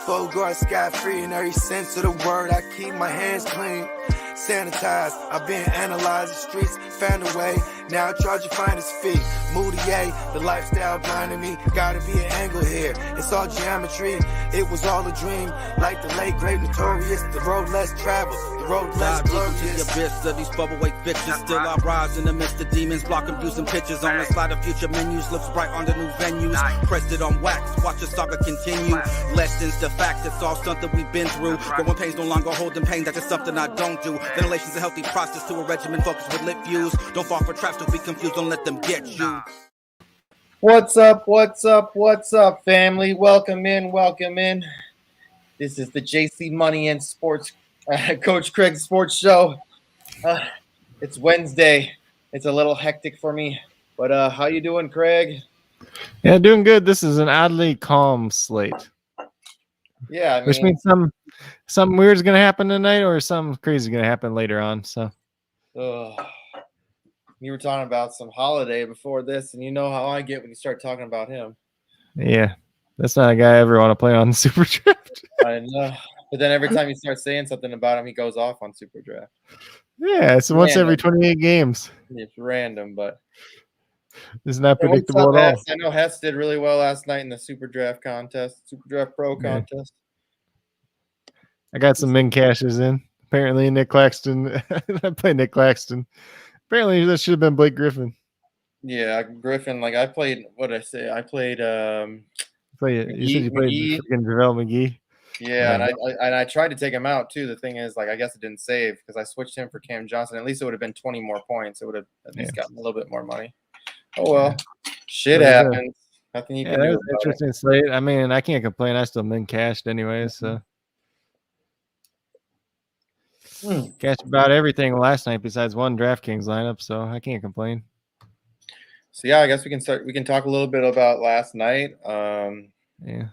Bogart scot-free in every sense of the word. I keep my hands clean, sanitized. I've been analyzed the streets, found a way. Now I charge you finder's fee. Moutier, the lifestyle blinding me. Gotta be an angle here. It's all geometry. It was all a dream. Like the late great notorious, the road less traveled, the road less glorious. The abyss of these bubblegate bitches. Still I rise in the midst of demons, blocking views and pictures. On the slide of future menus, looks bright on the new venues. Pressed it on wax, watch the saga continue. Lessons the fact, it's all something we've been through. But when pain's no longer holding pain, that's just something I don't do. Ventilation's a healthy process to a regimen focused with lit views. Don't fall for traps, don't be confused, don't let them get you. What's up, family? Welcome in. This is the JC Money and Sports Coach Craig Sports Show. It's Wednesday. It's a little hectic for me, but how you doing, Craig? Yeah, doing good. This is an oddly calm slate. Yeah, I mean, which means something weird is going to happen tonight, or something crazy is going to happen later on. So, you were talking about some holiday before this, and you know how I get when you start talking about him. Yeah, that's not a guy I ever want to play on SuperDraft. I know, but then every time you start saying something about him, he goes off on SuperDraft. Yeah, it's once every 28 games. It's random, but it's not predictable at all. I know Hess did really well last night in the SuperDraft contest, SuperDraft Pro contest. I got some min cashes in. Apparently, Nick Claxton. I played Nick Claxton. Apparently, that should have been Blake Griffin. Yeah, Griffin. Like I played. What did I say? I played. You said you played freaking JaVale McGee. Yeah, and I tried to take him out too. The thing is, like, I guess it didn't save because I switched him for Cam Johnson. At least it would have been 20 more points. It would have at least gotten a little bit more money. Oh well, shit happens. Nothing you can do. That was interesting slate. I mean, I can't complain. I still min cashed anyways. So. Cashed about everything last night besides one DraftKings lineup, so I can't complain. So yeah, I guess we can start. We can talk a little bit about last night. Yeah. Let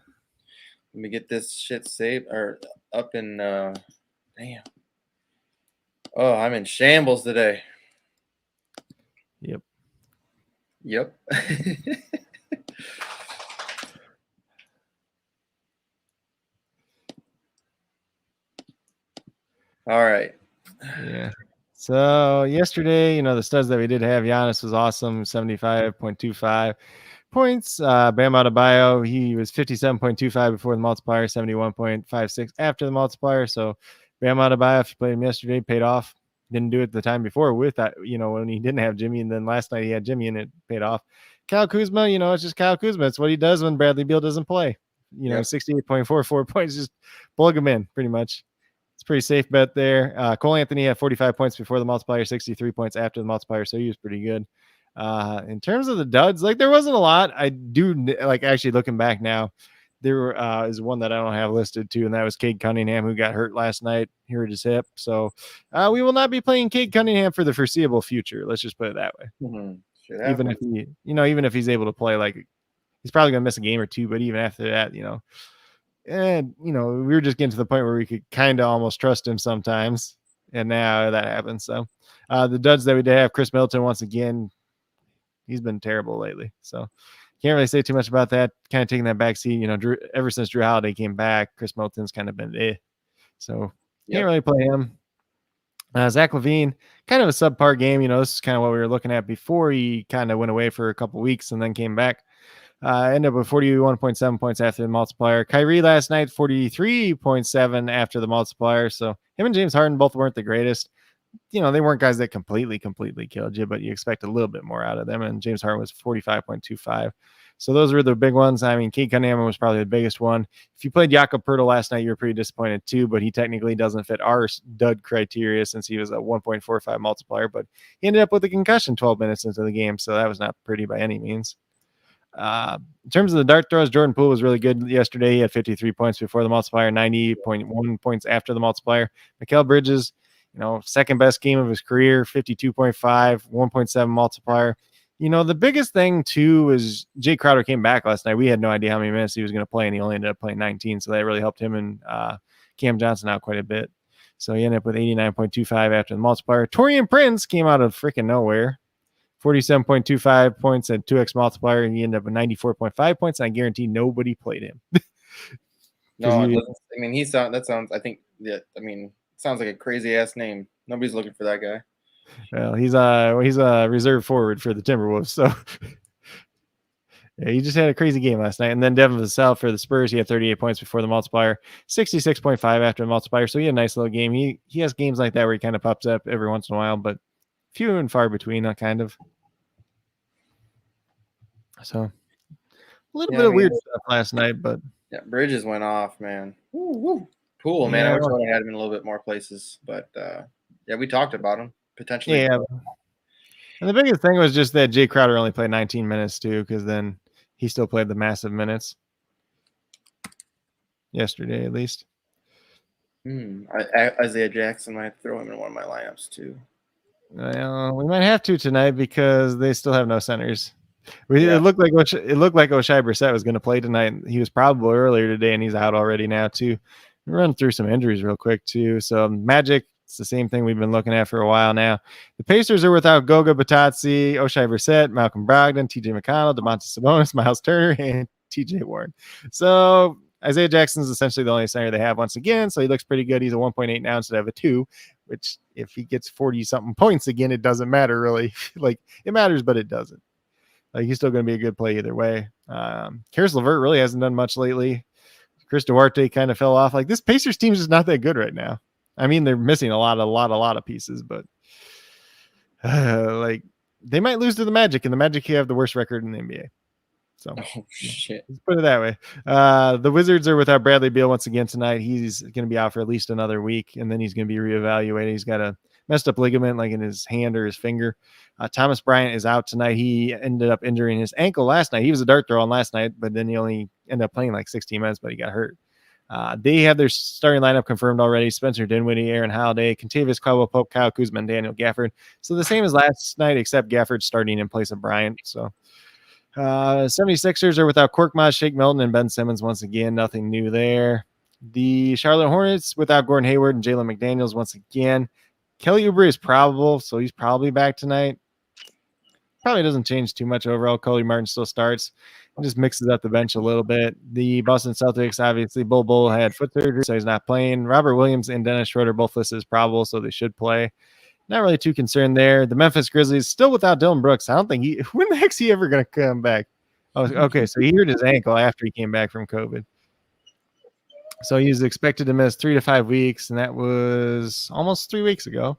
me get this shit saved or up in. Damn. Oh, I'm in shambles today. Yep. All right. Yeah. So yesterday, the studs that we did have, Giannis was awesome, 75.25 points. Bam Adebayo, he was 57.25 before the multiplier, 71.56 after the multiplier. So Bam Adebayo, if you played him yesterday, paid off. Didn't do it the time before with that, when he didn't have Jimmy, and then last night he had Jimmy and it paid off. Kyle Kuzma, it's just Kyle Kuzma. It's what he does when Bradley Beal doesn't play. 68.44 points, just plug him in pretty much. It's a pretty safe bet there. Cole Anthony had 45 points before the multiplier, 63 points after the multiplier, so he was pretty good. In terms of the duds, there wasn't a lot. I do actually looking back now, there is one that I don't have listed too, and that was Cade Cunningham, who got hurt last night. He hurt his hip, so we will not be playing Cade Cunningham for the foreseeable future. Let's just put it that way. Mm-hmm. Even if he, even if he's able to play, he's probably gonna miss a game or two, but even after that, and we were just getting to the point where we could kind of almost trust him sometimes, and now that happens. So the duds that we did have, Chris Middleton, once again, he's been terrible lately, so can't really say too much about that. Kind of taking that back seat, ever since Drew Holiday came back, Chris Middleton's kind of been so can't really play him. Zach LaVine, kind of a subpar game. This is kind of what we were looking at before he kind of went away for a couple weeks and then came back. Ended up with 41.7 points after the multiplier. Kyrie last night, 43.7 after the multiplier. So him and James Harden both weren't the greatest. They weren't guys that completely killed you, but you expect a little bit more out of them. And James Harden was 45.25. So those were the big ones. I mean, Cade Cunningham was probably the biggest one. If you played Jakob Poeltl last night, you were pretty disappointed too, but he technically doesn't fit our dud criteria since he was a 1.45 multiplier, but he ended up with a concussion 12 minutes into the game. So that was not pretty by any means. In terms of the dart throws, Jordan Poole was really good yesterday. He had 53 points before the multiplier, 90.1 points after the multiplier. Mikal Bridges, second best game of his career, 52.5, 1.7 multiplier. The biggest thing too is Jay Crowder came back last night. We had no idea how many minutes he was going to play, and he only ended up playing 19. So that really helped him and Cam Johnson out quite a bit. So he ended up with 89.25 after the multiplier. Taurean Prince came out of freaking nowhere. 47.25 points and 2x multiplier, and he ended up with 94.5 points. And I guarantee nobody played him. No, it doesn't. I mean, that sounds. I think that. I mean, sounds like a crazy ass name. Nobody's looking for that guy. Well, he's a reserve forward for the Timberwolves, so yeah, he just had a crazy game last night. And then Devin Vassell for the Spurs, he had 38 points before the multiplier, 66.5 after the multiplier. So he had a nice little game. He has games like that where he kind of pops up every once in a while, but few and far between, kind of. So a little bit of weird stuff last night, but yeah, Bridges went off, man. Woo. Cool, man. I wish I would have had him in a little bit more places, but yeah, we talked about him potentially. Yeah. And the biggest thing was just that Jay Crowder only played 19 minutes too, because then he still played the massive minutes yesterday, at least. Isaiah Jackson, I throw him in one of my lineups too. Well, we might have to tonight because they still have no centers. It looked like Oshai Brissett was going to play tonight. He was probably earlier today, and he's out already now too. We'll run through some injuries real quick too. So Magic, it's the same thing we've been looking at for a while now. The Pacers are without Goga Batazzi, Oshai Brissett, Malcolm Brogdon, TJ McConnell, DeMontis Sabonis, Miles Turner, and TJ Warren. So Isaiah Jackson is essentially the only center they have once again. So he looks pretty good. He's a 1.8 now instead of a 2, which if he gets 40-something points again, it doesn't matter really. Like it matters, but it doesn't. Like he's still going to be a good play either way. Karis LeVert really hasn't done much lately. Chris Duarte kind of fell off. Like this Pacers team is just not that good right now. I mean, they're missing a lot of pieces, but like they might lose to the Magic, and the Magic have the worst record in the NBA. So shit. Let's put it that way. The Wizards are without Bradley Beal once again tonight. He's going to be out for at least another week, and then he's going to be reevaluated. He's got a messed up ligament like in his hand or his finger. Thomas Bryant is out tonight. He ended up injuring his ankle last night. He was a dart throw on last night, but then he only ended up playing like 16 minutes, but he got hurt. They have their starting lineup confirmed already. Spencer Dinwiddie, Aaron Holiday, Kentavious Caldwell-Pope, Kyle Kuzma, and Daniel Gafford. So the same as last night, except Gafford starting in place of Bryant. So 76ers are without Korkmaz, Shake Milton, and Ben Simmons once again. Nothing new there. The Charlotte Hornets without Gordon Hayward and Jalen McDaniels once again. Kelly Oubre is probable, so he's probably back tonight. Probably doesn't change too much overall. Cody Martin still starts. Just mixes up the bench a little bit. The Boston Celtics, obviously, Bull had foot surgery, so he's not playing. Robert Williams and Dennis Schroeder both listed as probable, so they should play. Not really too concerned there. The Memphis Grizzlies still without Dylan Brooks. I don't think when the heck's he ever going to come back? Oh, okay, so he hurt his ankle after he came back from COVID. So he was expected to miss 3 to 5 weeks, and that was almost 3 weeks ago.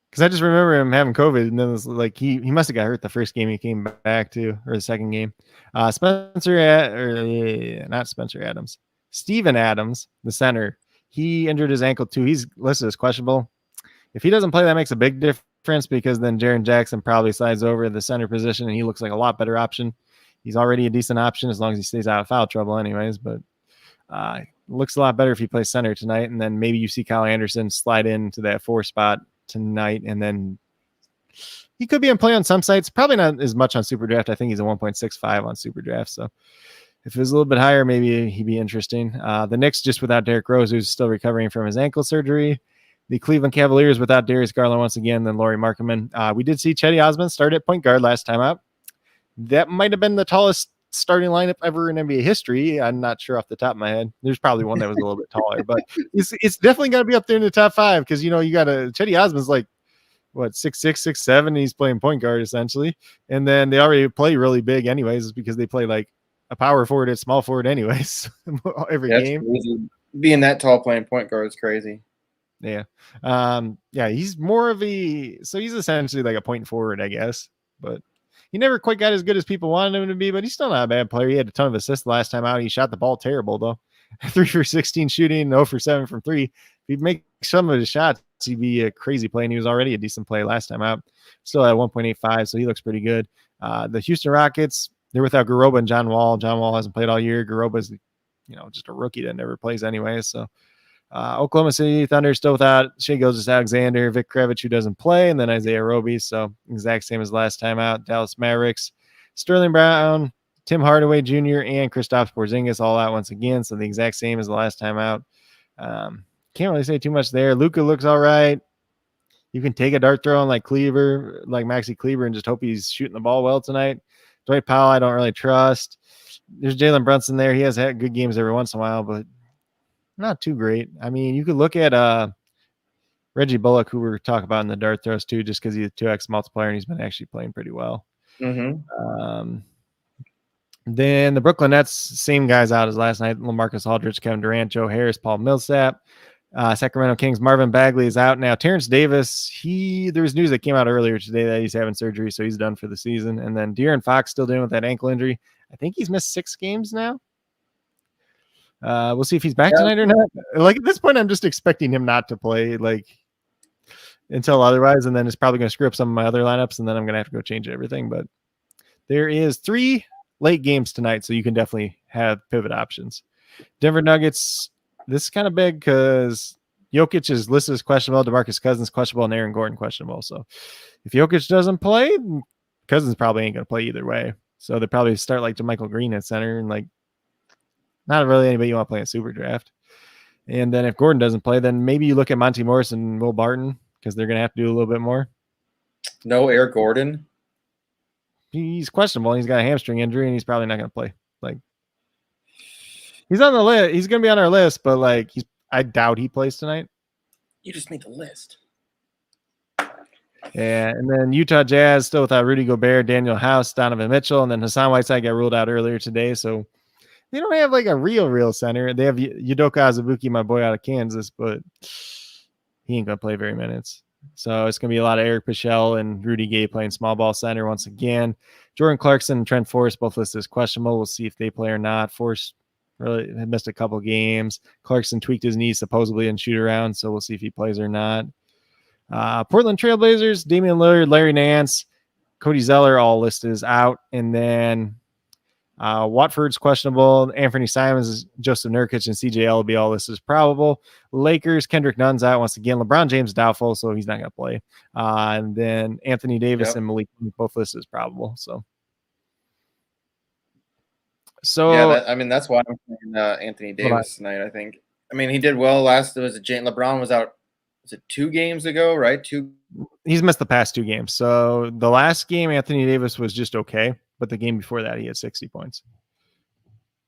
Because I just remember him having COVID, and then it was like he must have got hurt the first game he came back to, or the second game. Steven Adams, the center, he injured his ankle too. He's listed as questionable. If he doesn't play, that makes a big difference because then Jaren Jackson probably slides over the center position, and he looks like a lot better option. He's already a decent option as long as he stays out of foul trouble anyways, but looks a lot better if he plays center tonight, and then maybe you see Kyle Anderson slide into that 4 spot tonight, and then he could be in play on some sites, probably not as much on SuperDraft. I think he's a 1.65 on SuperDraft, so if it was a little bit higher, maybe he'd be interesting. The Knicks just without Derrick Rose, who's still recovering from his ankle surgery. The Cleveland Cavaliers without Darius Garland once again, then Lauri Markkanen. We did see Chetty Osman start at point guard last time out. That might have been the tallest starting lineup ever in NBA history. I'm not sure off the top of my head. There's probably one that was a little bit taller, but it's definitely got to be up there in the top 5 because, you know, you got Chetty Osman's like, what, 6'6", 6'7", he's playing point guard essentially. And then they already play really big anyways because they play like a power forward at small forward anyways every game. Crazy. Being that tall playing point guard is crazy. Yeah. He's more of he's essentially like a point forward, I guess, but he never quite got as good as people wanted him to be, but he's still not a bad player. He had a ton of assists last time out. He shot the ball terrible, though. 3 for 16 shooting, 0 for 7 from 3. If he'd make some of his shots, he'd be a crazy play, and he was already a decent play last time out. Still at 1.85, so he looks pretty good. The Houston Rockets, they're without Garoba and John Wall. John Wall hasn't played all year. Garoba's, just a rookie that never plays anyway, so Oklahoma City Thunder still without Shai Gilgeous-Alexander, Vic Kravitz, who doesn't play, and then Isaiah Roby. So exact same as last time out. Dallas Mavericks, Sterling Brown, Tim Hardaway Jr., and Kristaps Porzingis all out once again. So the exact same as the last time out. Can't really say too much there. Luka looks all right. You can take a dart throw on like Cleaver, like Maxi Cleaver, and just hope he's shooting the ball well tonight. Dwight Powell, I don't really trust. There's Jalen Brunson there. He has had good games every once in a while, but not too great. I mean, you could look at Reggie Bullock, who we were talking about in the dart throws too, just because he's a 2x multiplier and he's been actually playing pretty well. Then the Brooklyn Nets, same guys out as last night. LaMarcus Aldridge, Kevin Durant, Joe Harris, Paul Millsap. Sacramento Kings, Marvin Bagley is out now. Terrence Davis, there was news that came out earlier today that he's having surgery, so he's done for the season. And then De'Aaron Fox still dealing with that ankle injury. I think he's missed 6 games now. We'll see if he's back tonight or not. Like at this point, I'm just expecting him not to play, like until otherwise, and then it's probably going to screw up some of my other lineups, and then I'm going to have to go change everything. But there is 3 late games tonight, so you can definitely have pivot options. Denver Nuggets. This is kind of big because Jokic is listed as questionable, DeMarcus Cousins questionable, and Aaron Gordon questionable. So if Jokic doesn't play, Cousins probably ain't going to play either way. So they probably start like JaMychal Green at center, and like not really anybody you want to play in SuperDraft. And then if Gordon doesn't play, then maybe you look at Monty Morris and Will Barton because they're going to have to do a little bit more. No Eric Gordon. He's questionable. He's got a hamstring injury, and he's probably not going to play. Like he's on the list. He's going to be on our list, but like I doubt he plays tonight. You just made the list. Yeah, and then Utah Jazz still without Rudy Gobert, Daniel House, Donovan Mitchell, and then Hassan Whiteside got ruled out earlier today. So they don't have like a real center. They have Udoka Azubuike, my boy out of Kansas, but he ain't gonna play very minutes. So it's gonna be a lot of Eric Paschall and Rudy Gay playing small ball center once again. Jordan Clarkson and Trent Forrest both listed as questionable. We'll see if they play or not. Forrest really had missed a couple games. Clarkson tweaked his knee supposedly in shoot around, so we'll see if he plays or not. Portland Trailblazers, Damian Lillard, Larry Nance, Cody Zeller all listed as out, and then Watford's questionable. Anthony Simons, Joseph Nurkic, and CJL will be all listed as probable. Lakers, Kendrick Nunn's out once again. LeBron James doubtful, so he's not going to play. And then Anthony Davis and Malik both listed as probable. So yeah, that's why I'm playing Anthony Davis tonight. I think. I mean, he did well last. LeBron was out. Was it 2 games ago? Right, 2. He's missed the past 2 games. So the last game, Anthony Davis was just okay. But the game before that, he had 60 points.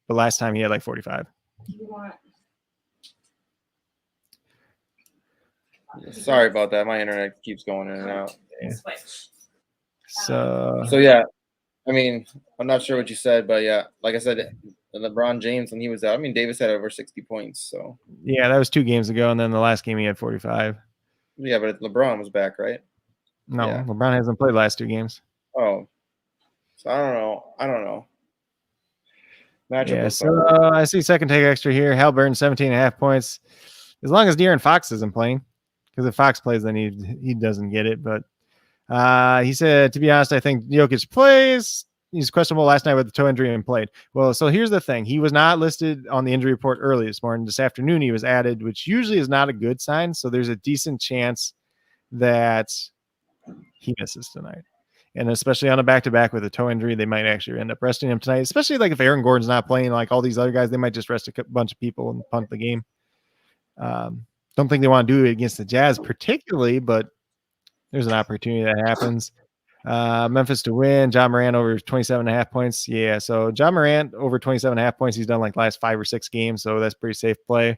But last time, he had like 45. Sorry about that. My internet keeps going in and out. Yeah. So yeah. I mean, I'm not sure what you said, but yeah, like I said, LeBron James, when he was out, I mean, Davis had over 60 points. So yeah, that was 2 games ago. And then the last game, he had 45. Yeah, but LeBron was back, right? No, yeah. LeBron hasn't played the last 2 games. Oh. So I don't know. Yeah, so I see second take extra here. Halliburton, 17.5 points. As long as De'Aaron Fox isn't playing, because if Fox plays, then he doesn't get it. But he said, to be honest, I think Jokic plays. He's questionable last night with the toe injury and played. Well, so here's the thing. He was not listed on the injury report early this morning. This afternoon, he was added, which usually is not a good sign. So there's a decent chance that he misses tonight. And especially on a back-to-back with a toe injury, they might actually end up resting him tonight. Especially like if Aaron Gordon's not playing, like all these other guys, they might just rest a bunch of people and punt the game. Don't think they want to do it against the Jazz particularly, but there's an opportunity that happens. Memphis to win. John Morant over 27.5 points. Yeah, so John Morant over 27.5 points. He's done like last 5 or 6 games, so that's pretty safe play.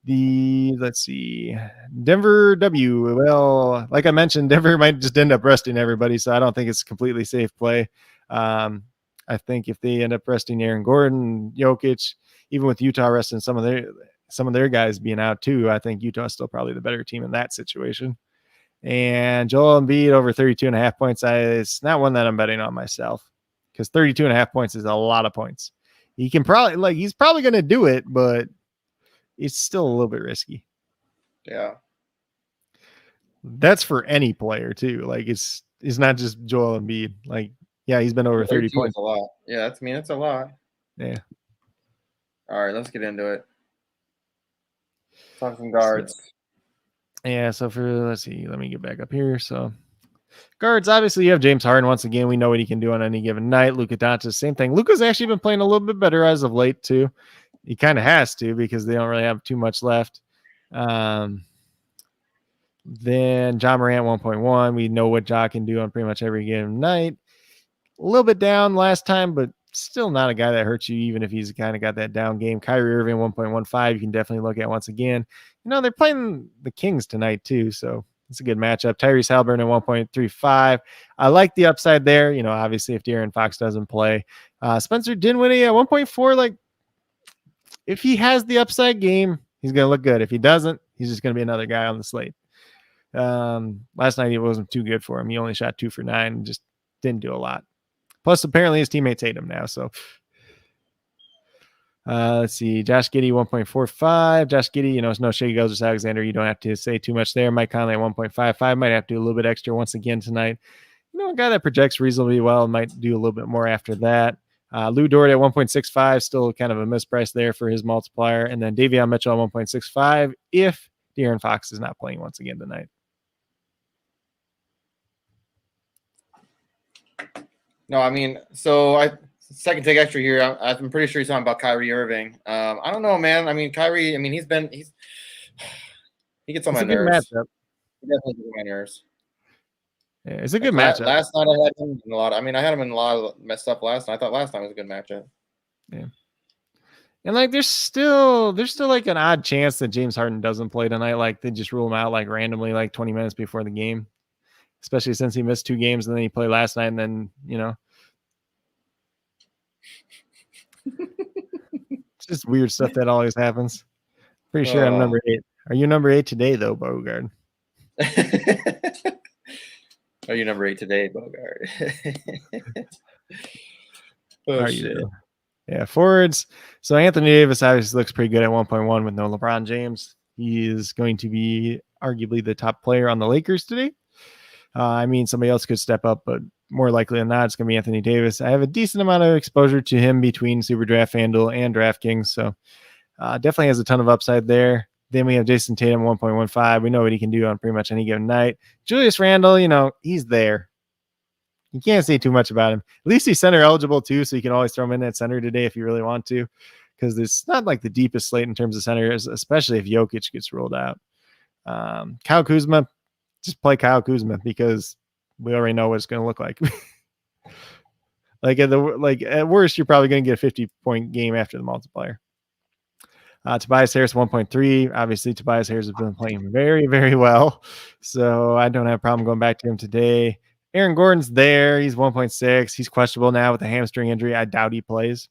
Let's see, Denver W. Well, like I mentioned, Denver might just end up resting everybody, so I don't think it's a completely safe play. I think if they end up resting Aaron Gordon, Jokic, even with Utah resting some of their guys being out too, I think Utah is still probably the better team in that situation. And Joel Embiid over 32.5 points. It's not one that I'm betting on myself because 32.5 points is a lot of points. He's probably going to do it, but it's still a little bit risky. Yeah. That's for any player too. Like it's not just Joel Embiid. Like, yeah, he's been over 30 points. A lot. Yeah, that's a lot. Yeah. All right, let's get into it. Talk some guards. So let's see, let me get back up here. So guards, obviously you have James Harden. Once again, we know what he can do on any given night. Luka Doncic, same thing. Luka's actually been playing a little bit better as of late too. He kind of has to because they don't really have too much left. Let's Then John Morant 1.1. We know what Ja can do on pretty much every given night. A little bit down last time, but still not a guy that hurts you, even if he's kind of got that down game. Kyrie Irving 1.15. You can definitely look at once again. They're playing the Kings tonight too, so it's a good matchup. Tyrese Halliburton at 1.35. I like the upside there. Obviously if De'Aaron Fox doesn't play. Spencer Dinwiddie at 1.4. Like, if he has the upside game, he's going to look good. If he doesn't, he's just going to be another guy on the slate. Last night it wasn't too good for him. He only shot 2 for 9 and just didn't do a lot. Plus, apparently his teammates hate him now. So let's see. Josh Giddey 1.45. Josh Giddey, it's no Shea Gilgeous-Alexander. You don't have to say too much there. Mike Conley at 1.55. Might have to do a little bit extra once again tonight. A guy that projects reasonably well might do a little bit more after that. Lou Dort at 1.65, still kind of a misprice there for his multiplier. And then Davion Mitchell at 1.65 if De'Aaron Fox is not playing once again tonight. No, I mean, so second take extra here. I'm pretty sure he's talking about Kyrie Irving. I don't know, man. I mean, Kyrie. I mean, he gets on my nerves. Matchup. He definitely gets on my nerves. Yeah, it's a good matchup. Last night I had him in a lot. I had him in a lot of messed up last night. I thought last night was a good matchup. Yeah. And like, there's still like an odd chance that James Harden doesn't play tonight. Like, they just rule him out like randomly, like 20 minutes before the game, especially since he missed 2 games and then he played last night. And then, it's just weird stuff that always happens. Pretty sure I'm number 8. Are you number 8 today though, Bogard? Are you number 8 today, Bogart? Are you today? Yeah, forwards. So Anthony Davis obviously looks pretty good at 1.1 with no LeBron James. He is going to be arguably the top player on the Lakers today. Somebody else could step up, but more likely than not, it's going to be Anthony Davis. I have a decent amount of exposure to him between SuperDraft, FanDuel, and DraftKings, so definitely has a ton of upside there. Then we have Jason Tatum 1.15. We know what he can do on pretty much any given night. Julius Randle, he's there. You can't say too much about him. At least he's center eligible too, so you can always throw him in at center today if you really want to, because it's not like the deepest slate in terms of centers, especially if Jokic gets ruled out. Kyle Kuzma, just play Kyle Kuzma because we already know what it's going to look like. At worst, you're probably going to get a 50-point game after the multiplier. Tobias Harris 1.3. Obviously, Tobias Harris has been playing very, very well, so I don't have a problem going back to him today. Aaron Gordon's there. He's 1.6. He's questionable now with a hamstring injury. I doubt he plays.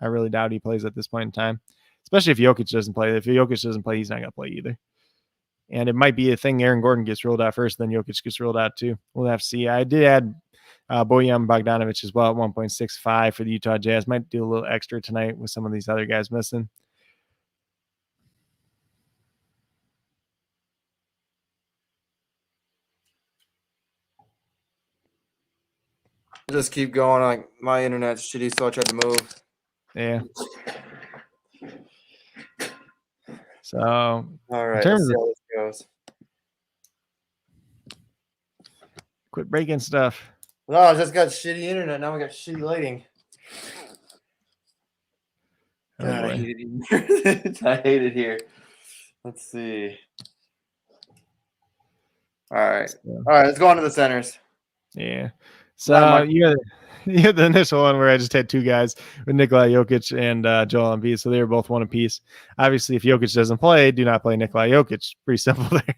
I really doubt he plays at this point in time, especially if Jokic doesn't play. If Jokic doesn't play, he's not going to play either. And it might be a thing Aaron Gordon gets ruled out first, then Jokic gets ruled out too. We'll have to see. I did add Bojan Bogdanovic as well at 1.65 for the Utah Jazz. Might do a little extra tonight with some of these other guys missing. Just keep going. Like, my internet's shitty, so I tried to move. Yeah. So, all right, let's see how this goes. Quit breaking stuff. No, I just got shitty internet. Now we got shitty lighting. God, I hate it here. I hate it here. Let's see. All right. All right, let's go on to the centers. Yeah. So you had the initial one where I just had 2 guys with Nikola Jokic and Joel Embiid. So they were both one apiece. Obviously, if Jokic doesn't play, do not play Nikola Jokic. Pretty simple there.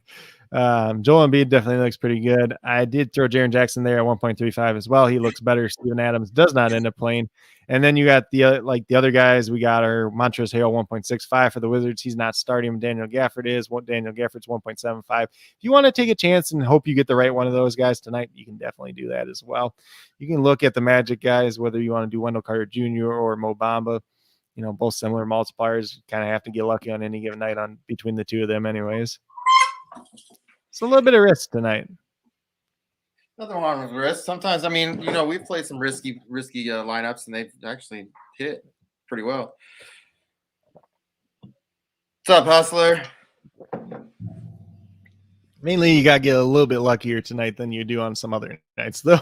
Joel Embiid definitely looks pretty good. I did throw Jaren Jackson there at 1.35 as well. He looks better. Steven Adams does not end up playing. And then you got the other guys. We got our Montrezl Harrell 1.65 for the Wizards. He's not starting. Daniel Gafford is. Daniel Gafford's 1.75. If you want to take a chance and hope you get the right one of those guys tonight, you can definitely do that as well. You can look at the Magic guys, whether you want to do Wendell Carter Jr. or Mo Bamba. Both similar multipliers. Kind of have to get lucky on any given night on between the two of them anyways. It's a little bit of risk tonight. Nothing wrong with risk. Sometimes, we've played some risky lineups, and they've actually hit pretty well. What's up, Hustler? Mainly, you got to get a little bit luckier tonight than you do on some other nights, though.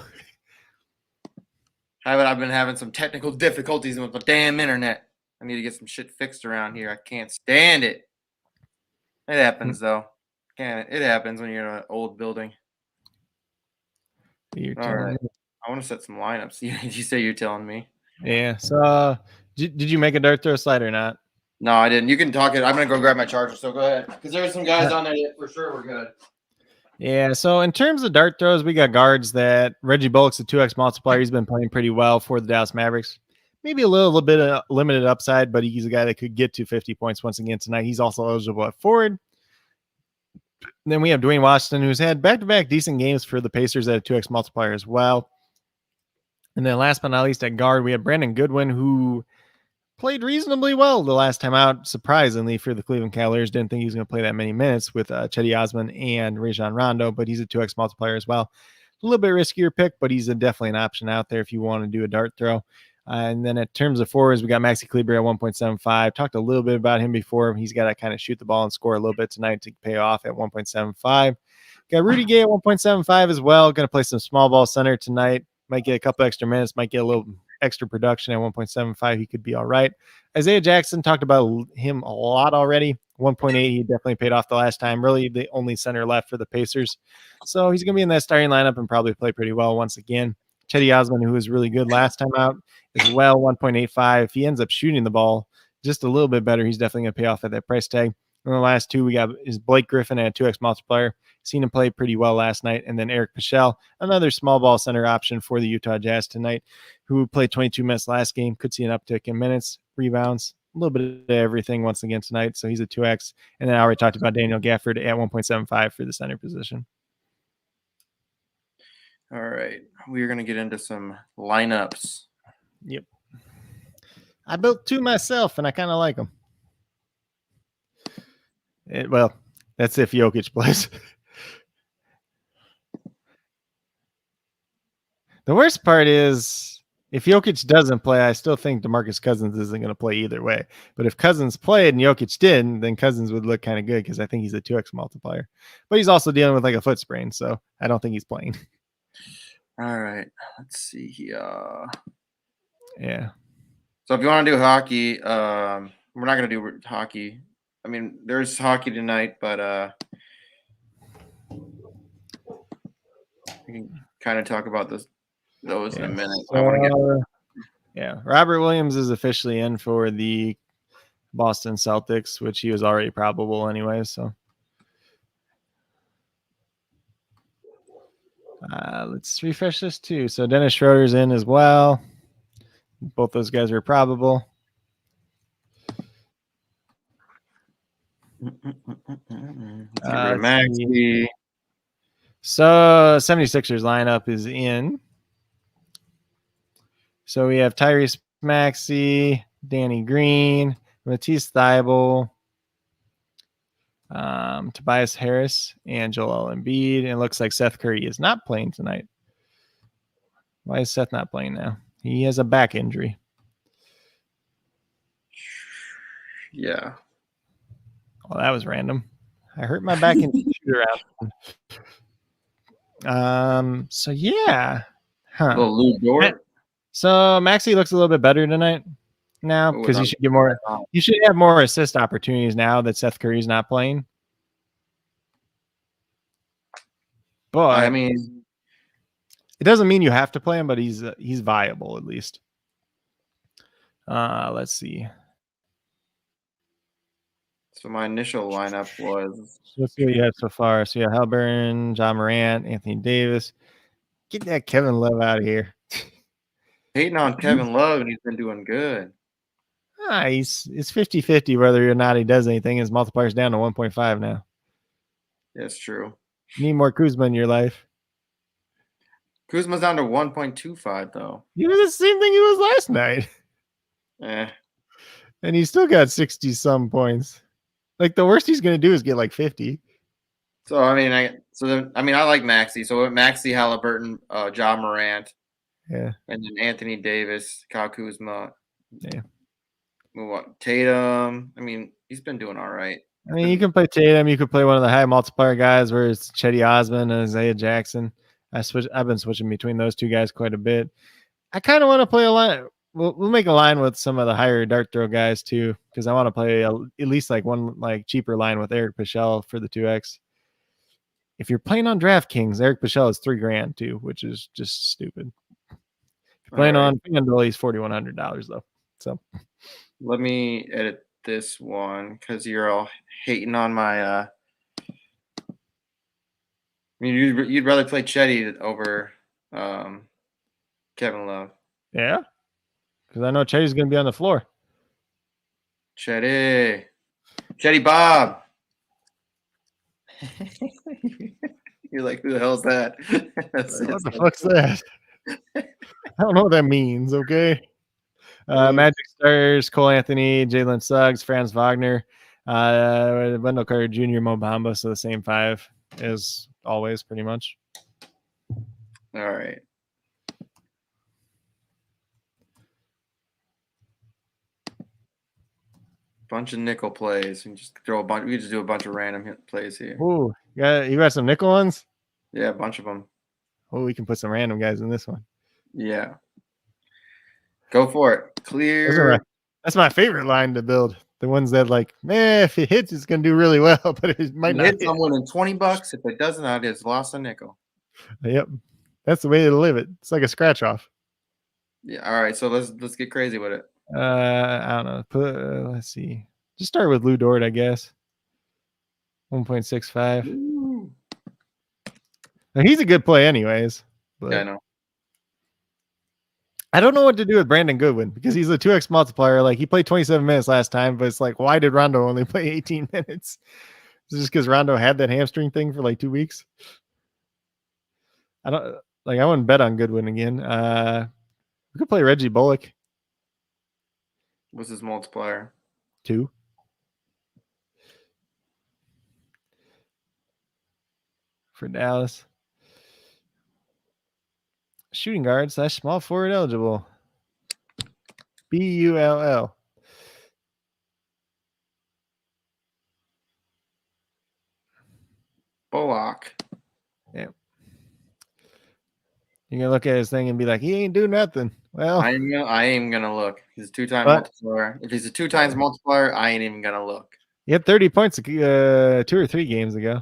I've been having some technical difficulties with my damn internet. I need to get some shit fixed around here. I can't stand it. It happens, though. can't. It happens when you're in an old building. You're All telling right. me. I want to set some lineups. Did you say you're telling me? Yeah. So, did you make a dart throw slide or not? No, I didn't. You can talk it. I'm gonna go grab my charger. So go ahead, because there's some guys on there that for sure we're good. Yeah, so in terms of dart throws, we got guards that Reggie Bullock's a 2x multiplier. He's been playing pretty well for the Dallas Mavericks. Maybe a little bit of limited upside, but he's a guy that could get to 50 points once again tonight. He's also eligible at forward. And then we have Dwayne Washington, who's had back-to-back decent games for the Pacers at a 2x multiplier as well. And then last but not least at guard, we have Brandon Goodwin, who played reasonably well the last time out, surprisingly, for the Cleveland Cavaliers. Didn't think he was going to play that many minutes with Chetty Osman and Rajon Rondo, but he's a 2x multiplier as well. A little bit riskier pick, but he's definitely an option out there if you want to do a dart throw. And then in terms of forwards, we got Maxi Kleber at 1.75. Talked a little bit about him before. He's got to kind of shoot the ball and score a little bit tonight to pay off at 1.75. Got Rudy Gay at 1.75 as well. Going to play some small ball center tonight. Might get a couple extra minutes, might get a little extra production at 1.75. He could be all right. Isaiah Jackson, talked about him a lot already. 1.8, he definitely paid off the last time. Really the only center left for the Pacers. So he's going to be in that starting lineup and probably play pretty well once again. Chetty Osman, who was really good last time out as well, 1.85. If he ends up shooting the ball just a little bit better, he's definitely going to pay off at that price tag. And the last two we got is Blake Griffin at 2x multiplier. Seen him play pretty well last night. And then Eric Paschal, another small ball center option for the Utah Jazz tonight, who played 22 minutes last game. Could see an uptick in minutes, rebounds, a little bit of everything once again tonight. So he's a 2x. And then I already talked about Daniel Gafford at 1.75 for the center position. All right. We're going to get into some lineups. Yep. I built two myself, and I kind of like them. Well, that's if Jokic plays. The worst part is if Jokic doesn't play, I still think DeMarcus Cousins isn't going to play either way. But if Cousins played and Jokic didn't, then Cousins would look kind of good because I think he's a 2x multiplier. But he's also dealing with like a foot sprain, so I don't think he's playing. All right. Let's see here. Yeah. So if you want to do hockey, we're not going to do hockey. I mean, there's hockey tonight, but we can kind of talk about those in a minute. Yeah, Robert Williams is officially in for the Boston Celtics, which he was already probable anyway. So let's refresh this too. So Dennis Schroeder's in as well. Both those guys are probable. Maxi. So 76ers lineup is in. So we have Tyrese Maxey, Danny Green, Matisse Thybulle, Tobias Harris, and Joel Embiid. And it looks like Seth Curry is not playing tonight. Why is Seth not playing now? He has a back injury. Yeah. Well, that was random. I hurt my back in the shoot around. So yeah. Huh. Little Lou Dort. So Maxey looks a little bit better tonight now because you should get more. You should have more assist opportunities now that Seth Curry's not playing. But I mean, it doesn't mean you have to play him, but he's viable at least. Let's see. So my initial lineup was. Let's see what you have so far. So you have Haliburton, John Morant, Anthony Davis. Get that Kevin Love out of here. Hating on Kevin Love, and he's been doing good. It's 50-50 whether or not he does anything. His multipier's down to 1.5 now. That's true. You need more Kuzma in your life. Kuzma's down to 1.25, though. He was the same thing he was last night. And he still got 60-some points. Like, the worst he's going to do is get, like, 50. So, I mean, I like Maxey. So, Maxey, Haliburton, John Morant. Yeah. And then Anthony Davis, Kyle Kuzma. Yeah. Move on. Tatum. I mean, he's been doing all right. I mean, you can play Tatum. You could play one of the high multiplier guys where it's Chetty Osman and Isaiah Jackson. I've been switching between those two guys quite a bit. I kind of want to play a line. We'll make a line with some of the higher dart throw guys too, because I want to play at least like one like cheaper line with Eric Paschal for the 2x. if you're playing on DraftKings, Eric Bichelle is $3,000 too, which is just stupid. If you're playing on FanDuel, he's $4,100 though. So let me edit this one because you're all hating on my. I mean, you'd rather play Chetty over Kevin Love. Yeah, because I know Chetty's going to be on the floor. Chetty Bob. You're like, who the hell's that? What the fuck's that? I don't know what that means. Okay. Magic Stars, Cole Anthony, Jalen Suggs, Franz Wagner, Wendell Carter Jr., Mo Bamba. So the same 5 as always, pretty much. All right. Bunch of nickel plays and just throw a bunch. We just do a bunch of random plays here. Ooh, you got some nickel ones? Yeah, a bunch of them. Oh, we can put some random guys in this one. Yeah. Go for it. Clear. That's my favorite line to build. The ones that like, man, if it hits, it's gonna do really well, but it might not hit. I'm winning $20. If it doesn't, I just lost a nickel. Yep. That's the way to live it. It's like a scratch off. Yeah. All right. So let's get crazy with it. I don't know. Let's see. Just start with Lou Dort, I guess. 1.65. Now, he's a good play, anyways. But Yeah, I know. I don't know what to do with Brandon Goodwin because he's a 2x multiplier. Like he played 27 minutes last time, but it's like, why did Rondo only play 18 minutes? Is it just because Rondo had that hamstring thing for like 2 weeks? I wouldn't bet on Goodwin again. We could play Reggie Bullock. What's his multiplier? 2. For Dallas. Shooting guard / small forward eligible. BULL. Bullock. Yeah. You're gonna look at his thing and be like, he ain't do nothing. Well, I ain't gonna look. He's a 2-time multiplier. If he's a 2 times multiplier, I ain't even gonna look. He had 30 points 2 or 3 games ago.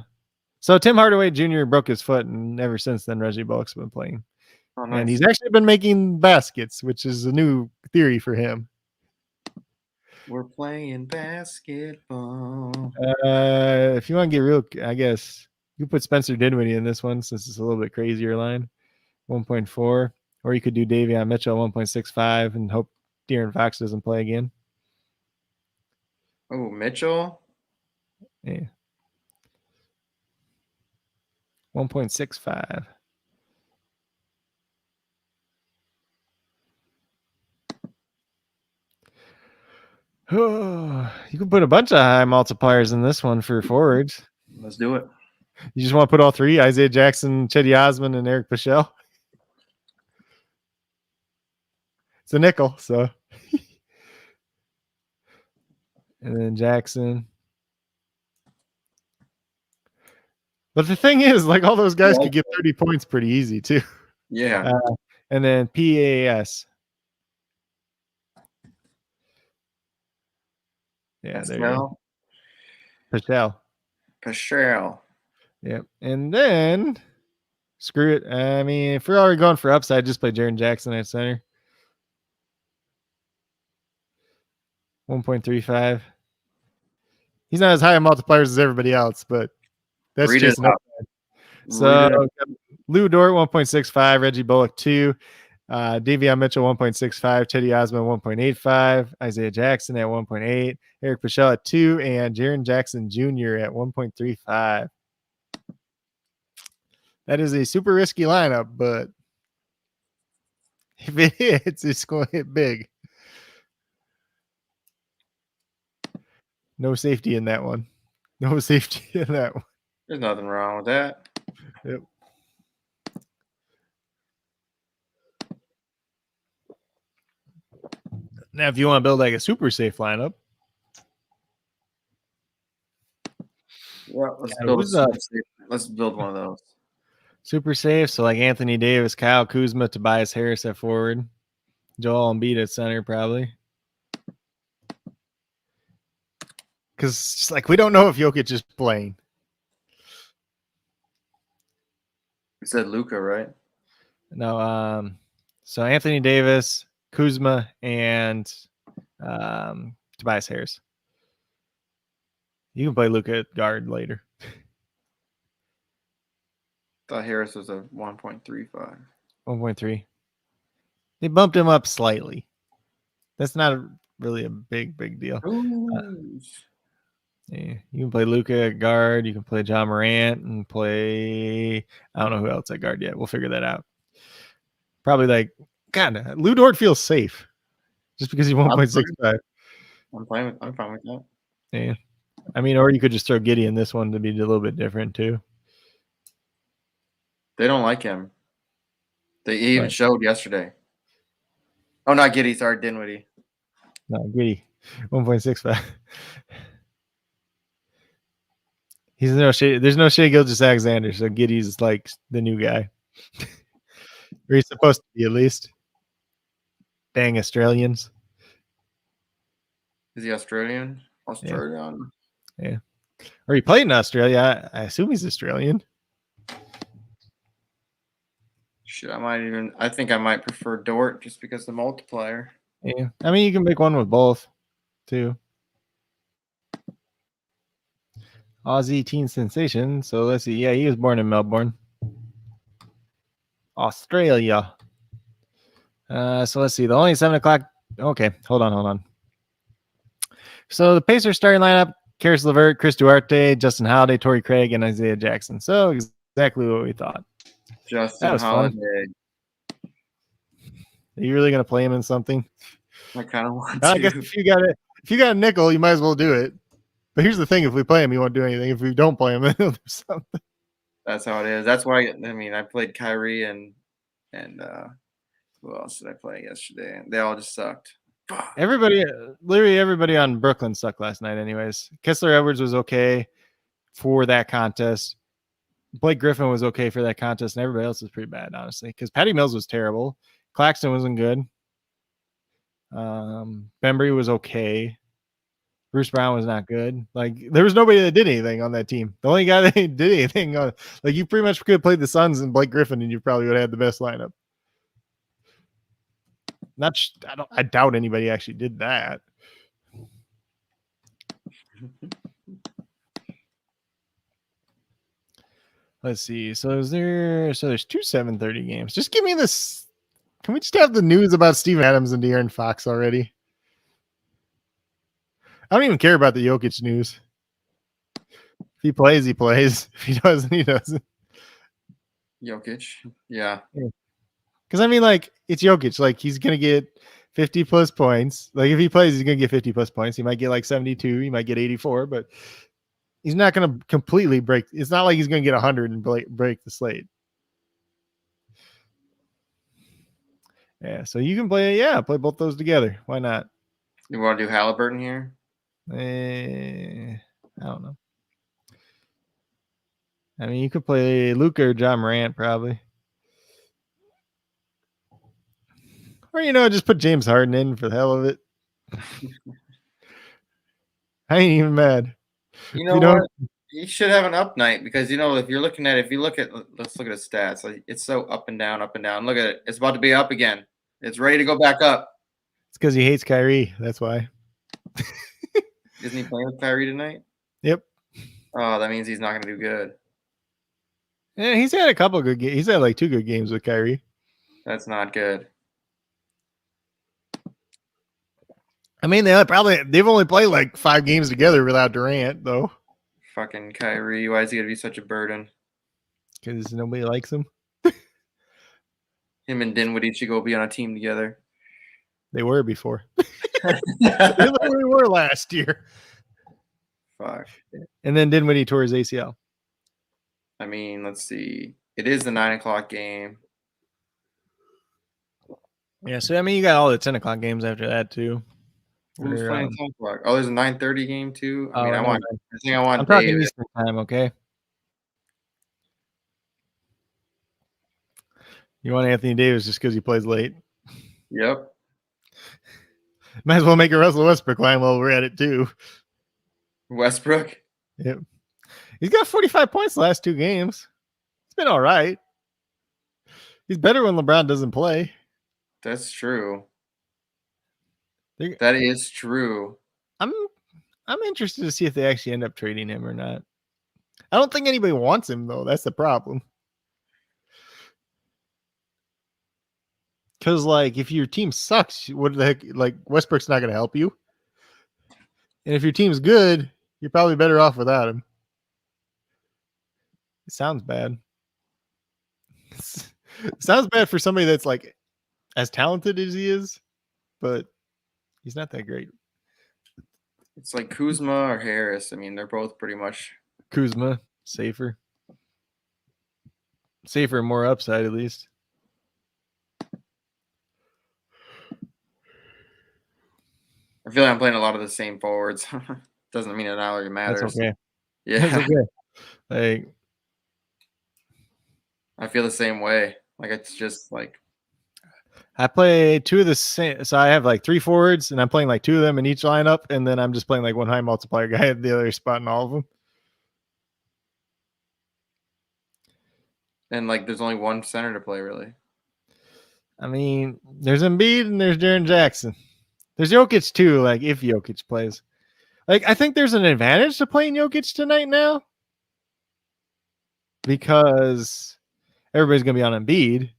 So Tim Hardaway Jr. broke his foot, and ever since then, Reggie Bullock's been playing. Oh, nice. And he's actually been making baskets, which is a new theory for him. We're playing basketball. If you want to get real, I guess you put Spencer Dinwiddie in this one since it's a little bit crazier line, 1.4. Or you could do Davion Mitchell 1.65 and hope De'Aaron Fox doesn't play again. Oh, Mitchell? Yeah. 1.65. Oh, you can put a bunch of high multipliers in this one for forwards. Let's do it. You just want to put all 3? Isaiah Jackson, Chetty Osman, and Eric Bichelle? It's a nickel, so. And then Jackson. But the thing is, like, all those guys could get 30 points pretty easy, too. Yeah. And then PAS. Yeah, there you go. Paschal. Yep. And then, screw it. I mean, if we're already going for upside, just play Jaren Jackson at center. 1.35. He's not as high on multipliers as everybody else, but that's just enough. So Lou Dort 1.65, Reggie Bullock 2, Davion Mitchell 1.65, Chetty Osman 1.85, Isaiah Jackson at 1.8, Eric Bichelle at 2, and Jaren Jackson Jr. at 1.35. That is a super risky lineup, but if it hits, it's going to hit big. No safety in that one. No safety in that one. There's nothing wrong with that. Yep. Now, if you want to build like a super safe lineup, yeah, let's build one of those. Super safe. So like Anthony Davis, Kyle Kuzma, Tobias Harris at forward, Joel Embiid at center probably. Because it's just like we don't know if Jokic is playing. You said Luca, right? No, so Anthony Davis, Kuzma, and Tobias Harris. You can play Luca at guard later. Thought Harris was a 1.35. 1.3. They bumped him up slightly. That's not really a big deal. Yeah, you can play Luca at guard. You can play John Morant and play. I don't know who else at guard yet. We'll figure that out. Probably like God. Lou Dort feels safe just because he's 1.65. I'm fine with that. Yeah, I mean, or you could just throw Giddey in this one to be a little bit different too. They don't like him. They even showed yesterday. Oh, not Giddey. Sorry, Dinwiddie. No, Giddey, 1.65. He's no shade. There's no Shai Gilgeous-Alexander, so Giddey's like the new guy. Or he's supposed to be at least. Dang Australians. Is he Australian? Australian. Yeah. Or he played in Australia. I assume he's Australian. Shit, I think I might prefer Dort just because of the multiplier. Yeah. I mean, you can make one with both, too. Aussie teen sensation. So let's see. Yeah, he was born in Melbourne, Australia. So let's see. The only 7 o'clock. Okay, hold on. So the Pacers starting lineup: Karis LeVert, Chris Duarte, Justin Holiday, Torrey Craig, and Isaiah Jackson. So exactly what we thought. Justin Holiday. Are you really gonna play him in something? I kind of want to. I guess if you got a nickel, you might as well do it. But here's the thing: if we play him, he won't do anything. If we don't play him, then he'll do something. That's how it is. That's why I played Kyrie and who else did I play yesterday? They all just sucked. Literally everybody on Brooklyn sucked last night. Anyways, Kessler Edwards was okay for that contest. Blake Griffin was okay for that contest, and everybody else was pretty bad, honestly. Because Patty Mills was terrible. Claxton wasn't good. Bembry was okay. Bruce Brown was not good. Like, there was nobody that did anything on that team. The only guy that did anything on, like, you pretty much could have played the Suns and Blake Griffin, and you probably would have had the best lineup. I doubt anybody actually did that. Let's see. So there's 2 7:30 games. Just give me this. Can we just have the news about Steven Adams and De'Aaron Fox already? I don't even care about the Jokic news. If he plays, he plays. If he doesn't, he doesn't. Jokic. Yeah. Because, I mean, like, it's Jokic. Like, he's going to get 50-plus points. Like, if he plays, he's going to get 50-plus points. He might get, like, 72. He might get 84. But he's not going to completely break. It's not like he's going to get 100 and break the slate. Yeah, so you can play both those together. Why not? You want to do Halliburton here? I don't know. I mean, you could play Luka or John Morant, probably. Or, just put James Harden in for the hell of it. I ain't even mad. You know what? You should have an up night because, if you look at let's look at his stats. Like, it's so up and down. Look at it. It's about to be up again. It's ready to go back up. It's because he hates Kyrie. That's why. Isn't he playing with Kyrie tonight? Yep. Oh, that means he's not going to do good. Yeah, he's had a couple good games. He's had like 2 good games with Kyrie. That's not good. I mean, they've only played like 5 games together without Durant, though. Fucking Kyrie. Why is he going to be such a burden? Because nobody likes him. Him and Dinwiddie should go be on a team together. They were before. They were last year. Fuck. And then Dinwiddie tore his ACL. I mean, let's see. It is the 9 o'clock game. Yeah, so I mean, you got all the 10 o'clock games after that too. Who's playing 10 o'clock? Oh, there's a 9:30 game too. I want I'm talking Eastern time, okay? You want Anthony Davis just because he plays late? Yep. Might as well make a Russell Westbrook line while we're at it too. Westbrook? Yep. He's got 45 points the last 2 games. It's been all right. He's better when LeBron doesn't play. That's true. They're- That is true. I'm interested to see if they actually end up trading him or not. I don't think anybody wants him though. That's the problem. Because like, if your team sucks, what the heck? Like, Westbrook's not going to help you. And if your team's good, you're probably better off without him. It sounds bad. It sounds bad for somebody that's like as talented as he is, but he's not that great. It's like Kuzma or Harris. I mean, they're both pretty much Kuzma, safer and more upside at least. I feel like I'm playing a lot of the same forwards. Doesn't mean it really matters. That's okay. Yeah. That's okay. Like, I feel the same way. Like, it's just like, I play two of the same. So I have like 3 forwards, and I'm playing like 2 of them in each lineup, and then I'm just playing like one high multiplier guy at the other spot in all of them. and like, there's only one center to play, really. I mean, there's Embiid and there's Jaren Jackson. There's Jokic too, like if Jokic plays. Like, I think there's an advantage to playing Jokic tonight now because everybody's going to be on Embiid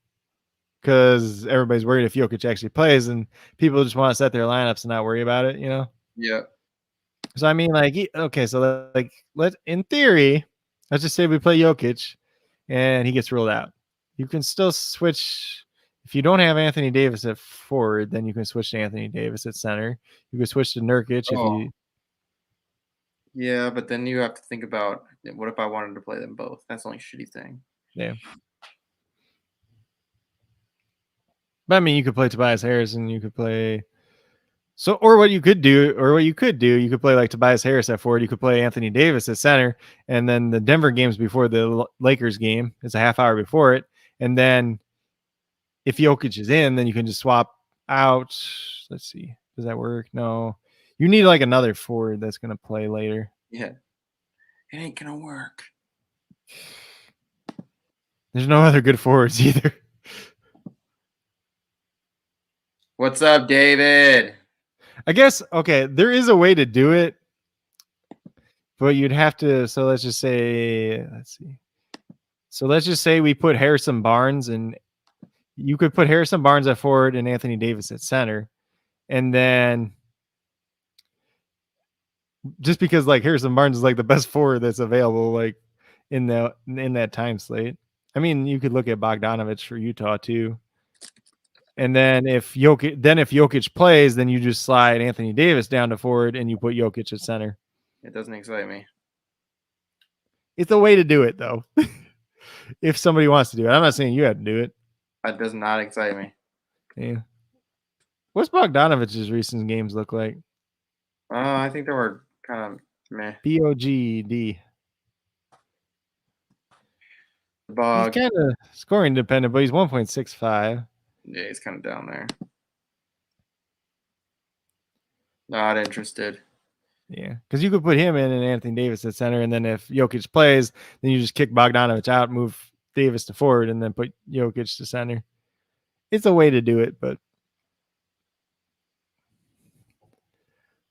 because everybody's worried if Jokic actually plays, and people just want to set their lineups and not worry about it, you know? Yeah. So, I mean, like, okay, so like, in theory, let's just say we play Jokic and he gets ruled out. You can still switch. If you don't have Anthony Davis at forward, then you can switch to Anthony Davis at center. You can switch to Nurkic if you. Yeah, but then you have to think about what if I wanted to play them both? That's the only shitty thing. Yeah. But I mean, you could play Tobias Harris and you could play. So, or what you could do, you could play like Tobias Harris at forward. You could play Anthony Davis at center, and then the Denver game's before the Lakers game. It's a half hour before it, and then if Jokic is in, then you can just swap out. Let's see, does that work? No, you need like another forward that's gonna play later. Yeah, it ain't gonna work. There's no other good forwards either. What's up, David? I guess, okay, there is a way to do it, but you'd have to. So let's just say, we put Harrison Barnes, and you could put Harrison Barnes at forward and Anthony Davis at center. And then just because like Harrison Barnes is like the best forward that's available, like in that time slate. I mean, you could look at Bogdanovich for Utah too. And then if Jokic plays, then you just slide Anthony Davis down to forward and you put Jokic at center. It doesn't excite me. It's a way to do it though. If somebody wants to do it. I'm not saying you have to do it. That does not excite me. Yeah. What's Bogdanovich's recent games look like? I think they were kind of meh. BOGD. Bog. He's kind of scoring dependent, but he's 1.65. Yeah, he's kind of down there. Not interested. Yeah, because you could put him in and Anthony Davis at center, and then if Jokic plays, then you just kick Bogdanovich out, move Davis to forward, and then put Jokic to center. It's a way to do it, but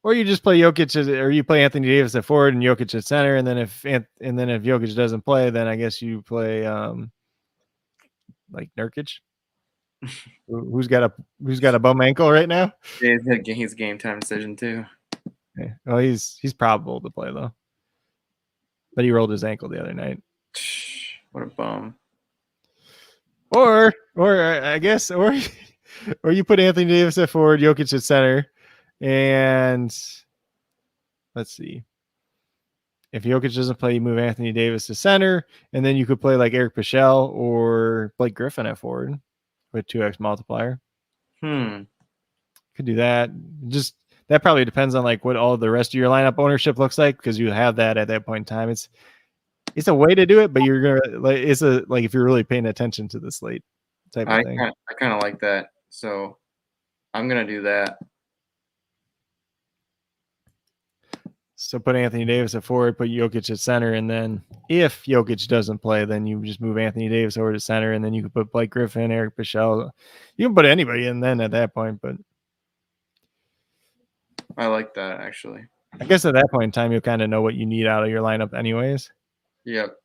or you just play Jokic or you play Anthony Davis at forward and Jokic at center, and then if Jokic doesn't play, then I guess you play like Nurkic. Who's got a bum ankle right now? Yeah, he's game time decision too. Yeah. Well, he's probable to play though, but he rolled his ankle the other night. What a bum. Or I guess or you put Anthony Davis at forward, Jokic at center, and let's see. If Jokic doesn't play, you move Anthony Davis to center, and then you could play like Eric Paschall or Blake Griffin at forward with 2x multiplier. Could do that. Just that probably depends on like what all the rest of your lineup ownership looks like, because you have that at that point in time. It's a way to do it, but you're gonna like if you're really paying attention to the slate type of thing. I kind of like that, so I'm gonna do that. So put Anthony Davis at forward, put Jokic at center, and then if Jokic doesn't play, then you just move Anthony Davis over to center, and then you can put Blake Griffin, Eric Bishel. You can put anybody in then at that point, but I like that, actually. I guess at that point in time, you'll kind of know what you need out of your lineup anyways. Yep.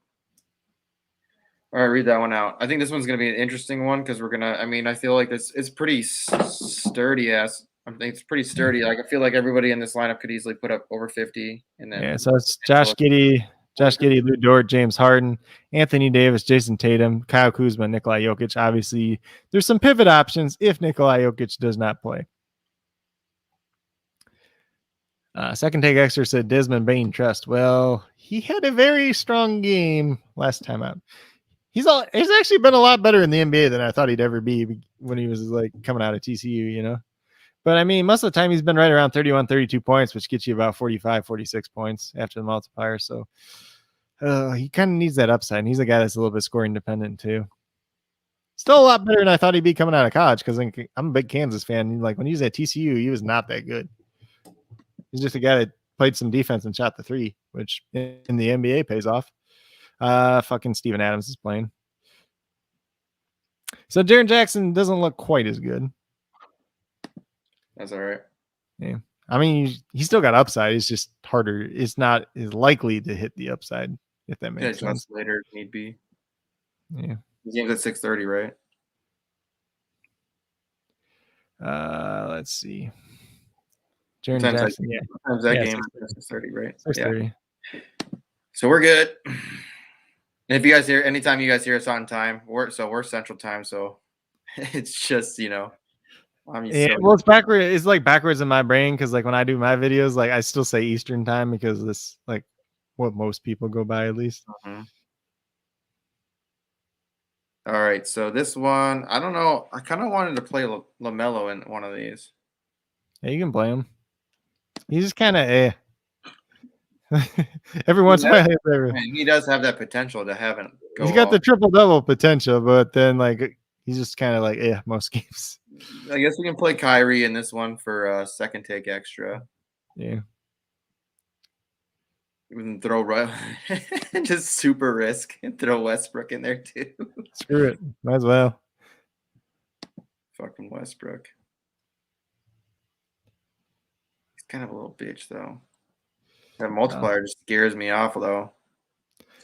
All right, read that one out. I think this one's going to be an interesting one because we're going to, I mean, I feel like it's pretty sturdy ass. I think it's pretty sturdy. Like, I feel like everybody in this lineup could easily put up over 50. And then Yeah, so it's Josh Giddey, Lou Dort, James Harden, Anthony Davis, Jason Tatum, Kyle Kuzma, Nikola Jokic. Obviously, there's some pivot options if Nikola Jokic does not play. Second take extra said Desmond Bain trust. Well, he had a very strong game last time out. He's actually been a lot better in the NBA than I thought he'd ever be when he was like coming out of TCU, you know. But I mean, most of the time he's been right around 31, 32 points, which gets you about 45, 46 points after the multiplier. So he kind of needs that upside. And he's a guy that's a little bit scoring dependent too. Still a lot better than I thought he'd be coming out of college because I'm a big Kansas fan. Like when he was at TCU, he was not that good. He's just a guy that played some defense and shot the three, which in the NBA pays off. Fucking Steven Adams is playing. So Jaren Jackson doesn't look quite as good. That's all right. Yeah. I mean, he's still got upside. It's just harder. It's not as likely to hit the upside, if that makes sense. Later if need be. Yeah. The game's at 6:30, right? Let's see. Jaren Jackson. Yeah. Sometimes that game is 6:30, right? 6:30. Yeah. So we're good. And if you guys hear, anytime you guys hear us on time, we're Central Time, so it's just, you know. Well, it's backwards. It's like backwards in my brain because, like, when I do my videos, like, I still say Eastern Time because this, like, what most people go by at least. Mm-hmm. All right, so this one, I don't know. I kind of wanted to play LaMelo in one of these. Yeah, you can play him. He's just kind of every once in a while. He does have that potential to have it go. He's got the triple double potential, but then like he's just kind of like most games. I guess we can play Kyrie in this one for second take extra. Yeah. We can throw just super risk and throw Westbrook in there too. Screw it. Might as well. Fucking Westbrook. He's kind of a little bitch though. That multiplier just scares me off though.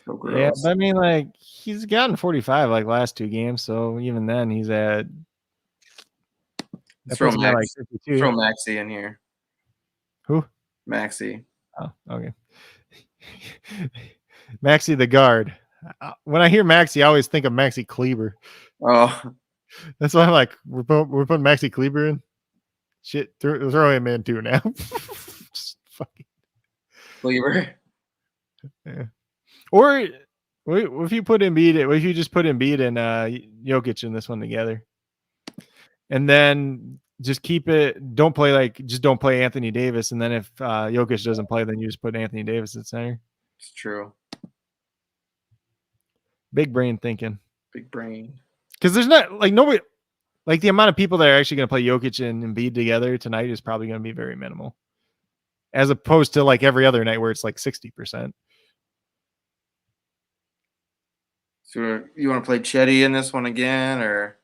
So gross. Yeah, but I mean, like he's gotten 45 like last two games, so even then he's at. Throw Maxey in here. Who? Maxey. Oh, okay. Maxey the guard. When I hear Maxey, I always think of Maxi Kleber. Oh, that's why I'm like, we're putting Maxi Kleber in. Shit, throw him in too now. Just fucking Kleber. Yeah. Or if you put Embiid, if you just put Embiid and Jokic in this one together, and then just keep it. Don't play Anthony Davis, and then if Jokic doesn't play, then you just put Anthony Davis at center. It's true. Big brain thinking. Big brain. Because there's not like nobody, like the amount of people that are actually going to play Jokic and Embiid together tonight is probably going to be very minimal, as opposed to like every other night where it's like 60%. So you want to play Chetty in this one again, or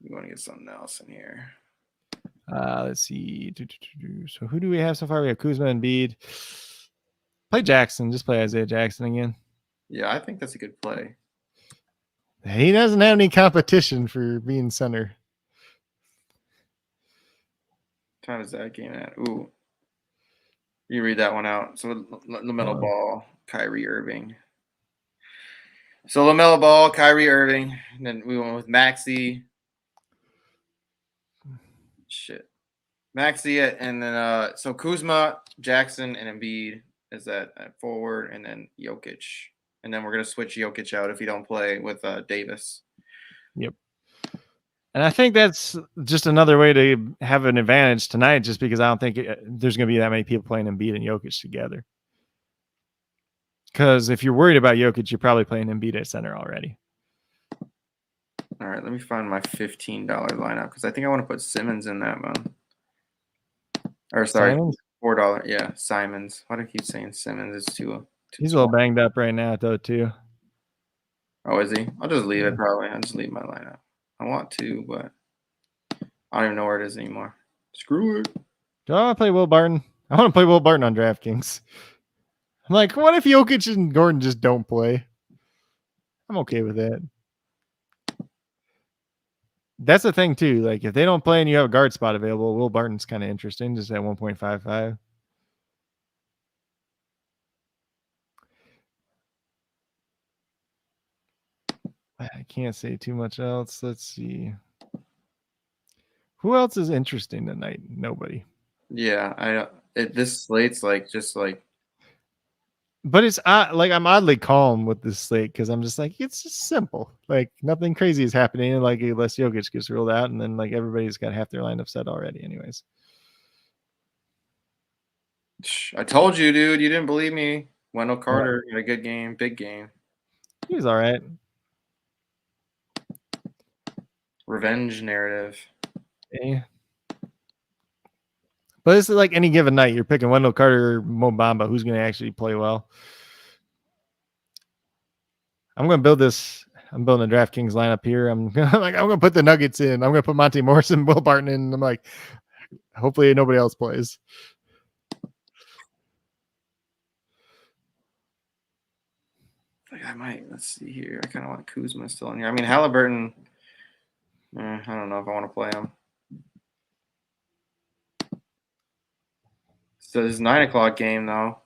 you want to get something else in here? Let's see. So who do we have so far? We have Kuzma and Embiid. Play Jackson. Just play Isaiah Jackson again. Yeah, I think that's a good play. He doesn't have any competition for being center. What time is that game at? Ooh. You read that one out. So LaMelo Ball, Kyrie Irving. So LaMelo Ball, Kyrie Irving. And then we went with Maxey. Shit. Maxey, and then so Kuzma, Jackson, and Embiid is at forward, and then Jokic. And then we're going to switch Jokic out if you don't play with Davis. Yep. And I think that's just another way to have an advantage tonight, just because I don't think there's going to be that many people playing Embiid and Jokic together. Because if you're worried about Jokic, you're probably playing Embiid at center already. All right, let me find my $15 lineup because I think I want to put Simmons in that one. Or sorry, Simons? $4. Yeah, Simons. Why do I keep saying Simmons? It's too He's a little banged up right now, though, too. Oh, is he? I'll just leave Yeah. it probably. I'll just leave my lineup. I want to, but I don't even know where it is anymore. Screw it. Do I want to play Will Barton? I want to play Will Barton on DraftKings. I'm like, what if Jokic and Gordon just don't play? I'm okay with that. That's the thing, too. Like, if they don't play and you have a guard spot available, Will Barton's kind of interesting, just at 1.55. I can't say too much else. Let's see. Who else is interesting tonight? Nobody. Yeah, this slate's like just like. But it's like I'm oddly calm with this slate because I'm just like, it's just simple. Like nothing crazy is happening. Like unless Jokic gets ruled out, and then like everybody's got half their lineup set already, anyways. I told you, dude. You didn't believe me. Wendell Carter had a good game, big game. He was all right. Revenge narrative. Yeah. But it's like any given night, you're picking Wendell Carter or Mo Bamba. Who's going to actually play well? I'm going to build this. I'm building a DraftKings lineup here. I'm going to put the Nuggets in. I'm going to put Monty Morris and Will Barton in. And I'm like, hopefully nobody else plays. I might. Let's see here. I kind of want Kuzma still in here. I mean, Halliburton. I don't know if I want to play him. So this 9:00 game though.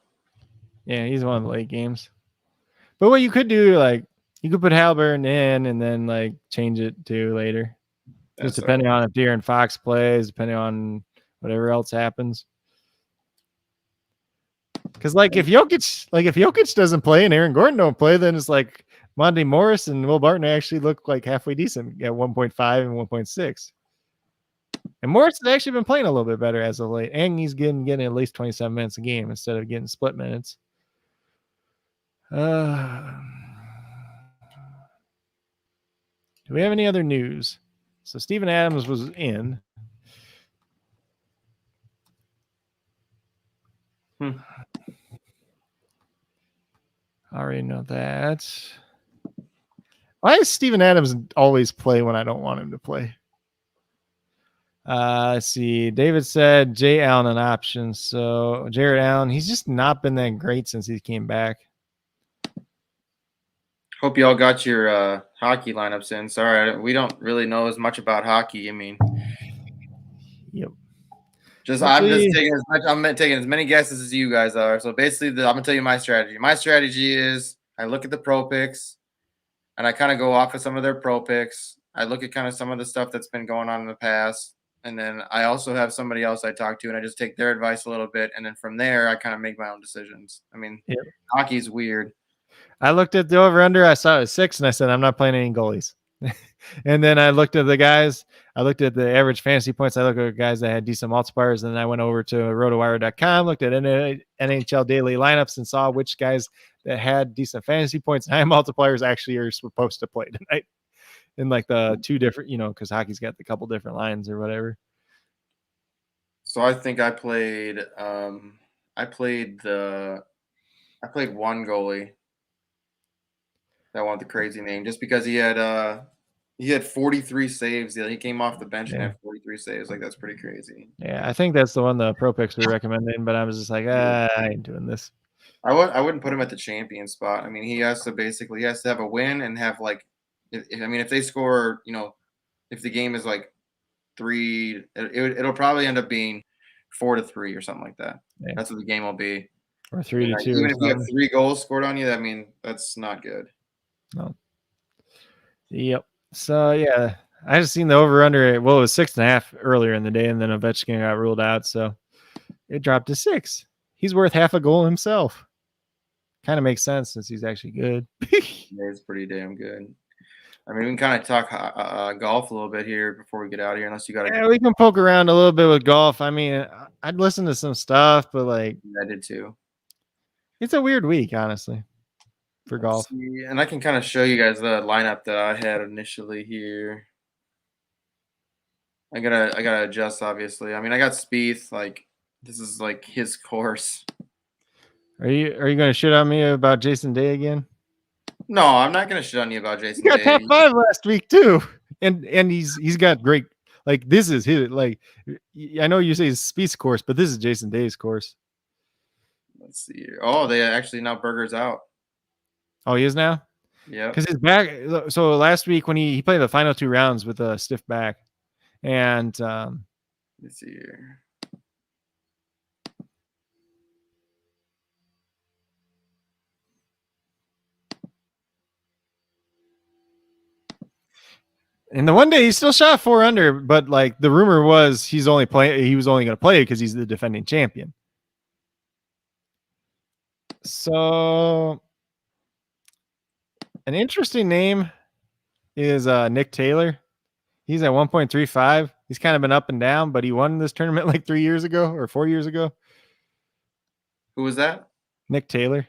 Yeah, he's one of the late games. But what you could do, like, you could put Halliburton in and then like change it to later. Just depending on if De'Aaron Fox plays, depending on whatever else happens. Because like if Jokic doesn't play and Aaron Gordon don't play, then it's like Monty Morris and Will Barton actually look like halfway decent at 1.5 and 1.6. And Morris has actually been playing a little bit better as of late, and he's getting at least 27 minutes a game instead of getting split minutes. Do we have any other news? So Steven Adams was in. I already know that. Why does Steven Adams always play when I don't want him to play? Let's see. David said Jay Allen an option. So Jared Allen, he's just not been that great since he came back. Hope y'all got your hockey lineups in. Sorry, we don't really know as much about hockey. I mean, yep. I'm taking as many guesses as you guys are. So basically, I'm gonna tell you my strategy. My strategy is I look at the pro picks, and I kind of go off of some of their pro picks. I look at kind of some of the stuff that's been going on in the past, and then I also have somebody else I talk to, and I just take their advice a little bit, and then from there, I kind of make my own decisions. I mean, hockey's weird. I looked at the over-under. I saw it was 6, and I said, I'm not playing any goalies. And then I looked at the guys. I looked at the average fantasy points. I looked at guys that had decent multipliers, and then I went over to rotowire.com, looked at NHL daily lineups, and saw which guys that had decent fantasy points and high multipliers actually are supposed to play tonight. In like the two different, because hockey's got the couple different lines or whatever. So I think I played one goalie. That one with the crazy name, just because he had 43 saves. He came off the bench and had 43 saves. Like, that's pretty crazy. Yeah, I think that's the one the pro picks were recommending, but I was just like, I ain't doing this. I wouldn't put him at the champion spot. I mean, he has to have a win and have like, if they score, if the game is like 3, it'll probably end up being 4-3 or something like that. Yeah. That's what the game will be. Or 3-2. Even if you have 3 goals scored on you, I mean, that's not good. No. Yep. So yeah, I just seen the over under. Well, it was 6.5 earlier in the day, and then Ovechkin got ruled out, so it dropped to 6. He's worth half a goal himself. Kind of makes sense since he's actually good. Yeah, he's pretty damn good. I mean, we can kind of talk golf a little bit here before we get out of here, unless you got to. Yeah, we can poke around a little bit with golf. I mean, I'd listen to some stuff, but like, I did too. It's a weird week, honestly, for golf. And I can kind of show you guys the lineup that I had initially here. I gotta adjust, obviously. I mean, I got Spieth. Like, This is like his course. Are you going to shit on me about Jason Day again? No, I'm not gonna shit on you about Jason He got Day. top 5 last week too, and he's got great. Like this is his. Like I know you say his Spieth's course, but this is Jason Day's course. Let's see here. Oh, they actually now Berger's out. Oh, he is now. Yeah. Because his back. So last week when he played the final 2 rounds with a stiff back, and Let's see here. and the one day he still shot 4 under, but like the rumor was he was only going to play because he's the defending champion. So an interesting name is Nick Taylor. He's at 1.35. He's kind of been up and down, but he won this tournament like 3 years ago or 4 years ago. Who was that? Nick Taylor.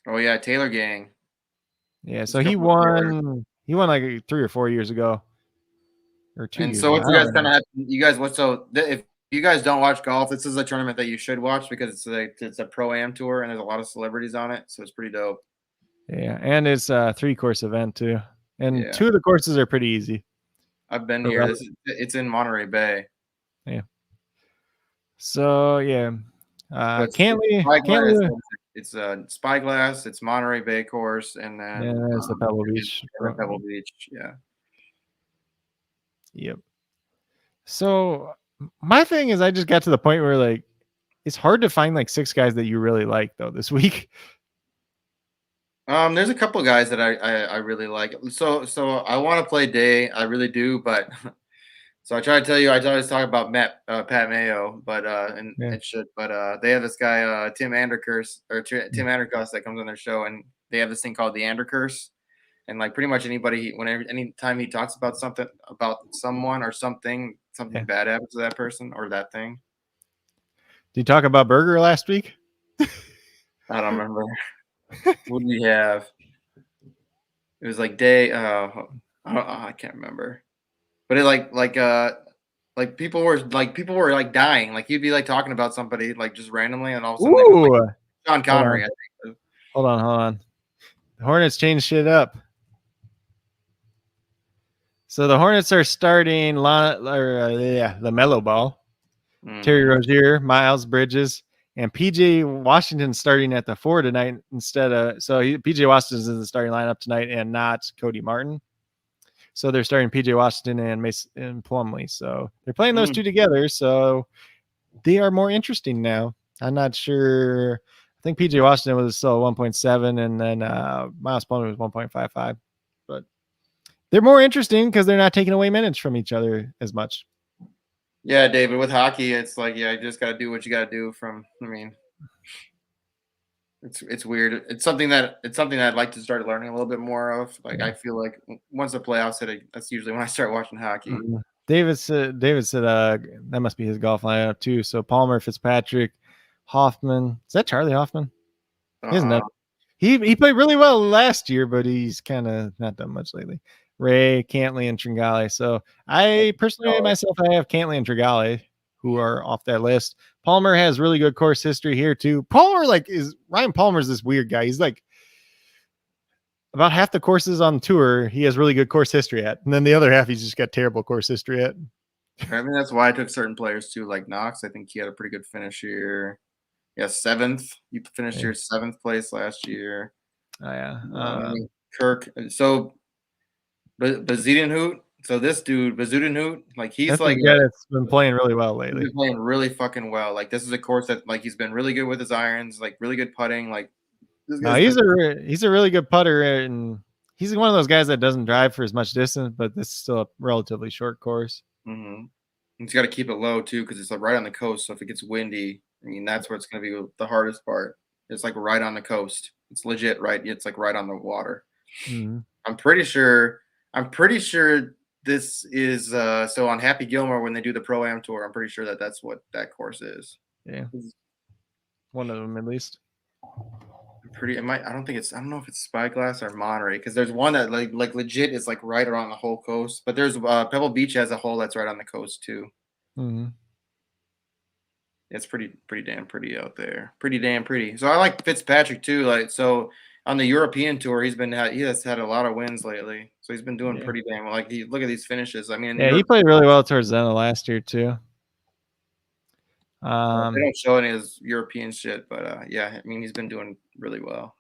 Oh yeah, Taylor Gang. Yeah, so he won. He won like 3 or 4 years ago, or 2 And years so ago. what you guys kind of have, you guys, if you guys don't watch golf, this is a tournament that you should watch because it's a pro-am tour and there's a lot of celebrities on it, so it's pretty dope. Yeah, and it's a 3-course event too, and Yeah. 2 of the courses are pretty easy. I've been here. It's in Monterey Bay. Yeah. So yeah, It's Spyglass. It's Monterey Bay course, and then it's the Pebble Beach. Pebble Beach. Yeah. Yep. So my thing is, I just got to the point where like it's hard to find like 6 guys that you really like though this week. There's a couple guys that I really like. So I want to play Day. I really do, but so I try to tell you. I always talk about Pat Mayo, but it should. But they have this guy Tim Andercurse Tim Andercurse that comes on their show, and they have this thing called the Andercurse, and like pretty much anytime he talks about something about someone or something bad happens to that person or that thing. Did you talk about Berger last week? I don't remember. What did we have? It was like Day. I can't remember. But it like people were like dying. Like he'd be like talking about somebody like just randomly, and all of a sudden like Sean Connery. I think. Hold on. The Hornets changed shit up. So the Hornets are starting the Mellow Ball, Terry Rozier, Miles Bridges, and PJ Washington starting at the 4 tonight instead of PJ Washington's in the starting lineup tonight and not Cody Martin. So they're starting PJ Washington and Mason Plumlee. So they're playing those 2 together. So they are more interesting now. I'm not sure. I think PJ Washington was still 1.7 and then Miles Plumlee was 1.55. But they're more interesting because they're not taking away minutes from each other as much. Yeah, David, with hockey, it's like, you just got to do what you got to do it's weird. It's something that I'd like to start learning a little bit more of. Like, I feel like once the playoffs hit, that's usually when I start watching hockey. Mm-hmm. David said that must be his golf lineup too. So Palmer, Fitzpatrick, Hoffman. Is that Charlie Hoffman? Isn't that? He played really well last year, but he's kind of not done much lately. Ray, Cantley, and Tringale. So I personally myself, I have Cantley and Tringale who are off that list. Palmer has really good course history here too. Ryan Palmer's this weird guy. He's like about half the courses on tour he has really good course history at, and then the other half he's just got terrible course history at. I mean, that's why I took certain players too, like Knox. I think he had a pretty good finish here. Yeah, 7th. You finished your 7th place last year. Oh yeah. Kirk. So Bazidenhout. So this dude, Bazidenhout, like he's like yeah, that's been playing really well lately. He's been playing really fucking well. Like this is a course that like he's been really good with his irons, like really good putting. Like he's a really good putter, and he's one of those guys that doesn't drive for as much distance, but this is still a relatively short course. Mm-hmm. He's got to keep it low too because it's like right on the coast. So if it gets windy, I mean that's where it's going to be the hardest part. It's like right on the coast. It's legit right. It's like right on the water. Mm-hmm. I'm pretty sure this is so on Happy Gilmore when they do the Pro-Am tour. I'm pretty sure that's what that course is. Yeah, one of them at least. I don't know if it's Spyglass or Monterey because there's one that like legit is like right around the whole coast. But there's Pebble Beach has a hole that's right on the coast too. Mm-hmm. It's pretty damn pretty out there. Pretty damn pretty. So I like Fitzpatrick too. Like so on the European tour, he has had a lot of wins lately. So he's been doing pretty damn well. Like look at these finishes. I mean, yeah, he played really well towards the end of last year too. They don't show any of his European shit, but yeah, I mean he's been doing really well.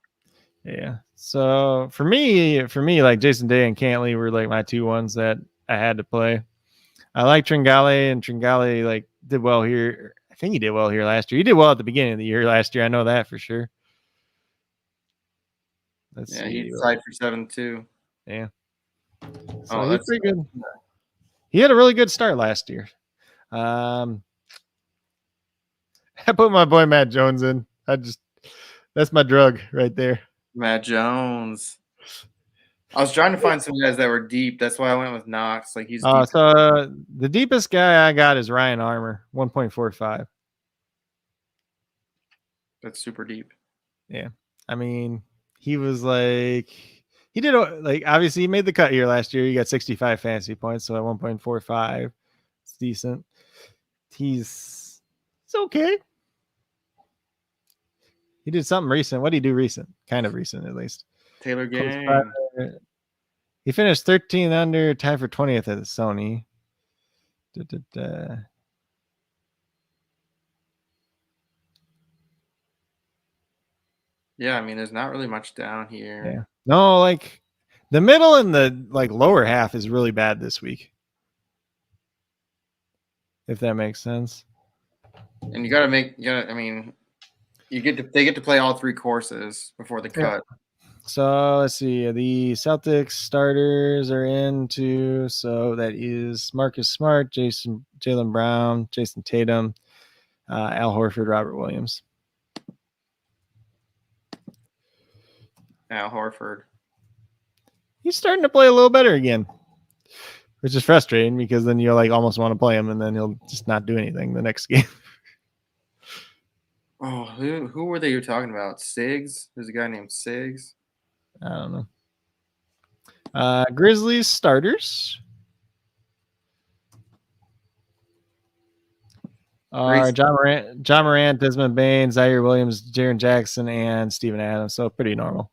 Yeah. So for me, like Jason Day and Cantley were like my two ones that I had to play. I like Tringale, and Tringale like did well here. I think he did well here last year. He did well at the beginning of the year last year. I know that for sure. Let's see. He's tied for 7-2. Yeah. So he's pretty good. He had a really good start last year. I put my boy Matt Jones in. That's my drug right there. Matt Jones. I was trying to find some guys that were deep. That's why I went with Knox. Like he's deep. So the deepest guy I got is Ryan Armour, 1.45. That's super deep. Yeah. I mean, he was like, he did like, obviously he made the cut here last year. He got 65 fantasy points. So at 1.45, it's decent. It's okay. He did something recent. What did he do recent? Kind of recent, at least. Taylor Gang. He finished 13 under, tied for 20th at the Sony. Yeah, I mean, there's not really much down here. Yeah. No, like the middle and the like lower half is really bad this week. If that makes sense. And I mean, they get to play all three courses before the cut. So let's see. The Celtics starters are in too. So that is Marcus Smart, Jaylen Brown, Jason Tatum, Al Horford, Robert Williams. Al Horford. He's starting to play a little better again, which is frustrating because then you like almost want to play him and then he'll just not do anything the next game. Oh, who were they you're talking about? Siggs? There's a guy named Siggs. I don't know. Grizzlies starters are John Morant, Desmond Bain, Zaire Williams, Jaren Jackson, and Steven Adams. So pretty normal.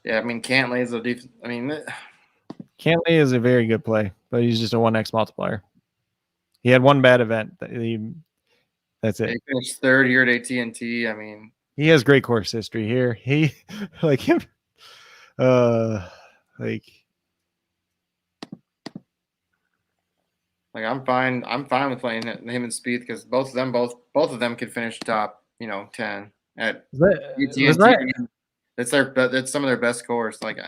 Yeah, I mean Cantley is Cantley is a very good play, but he's just a 1x multiplier. He had one bad event. That's it. He finished third here at AT&T. I mean, he has great course history here. He like him. Like I'm fine with playing him and Spieth because both of them could finish top 10 at AT&T. That's some of their best course. Like,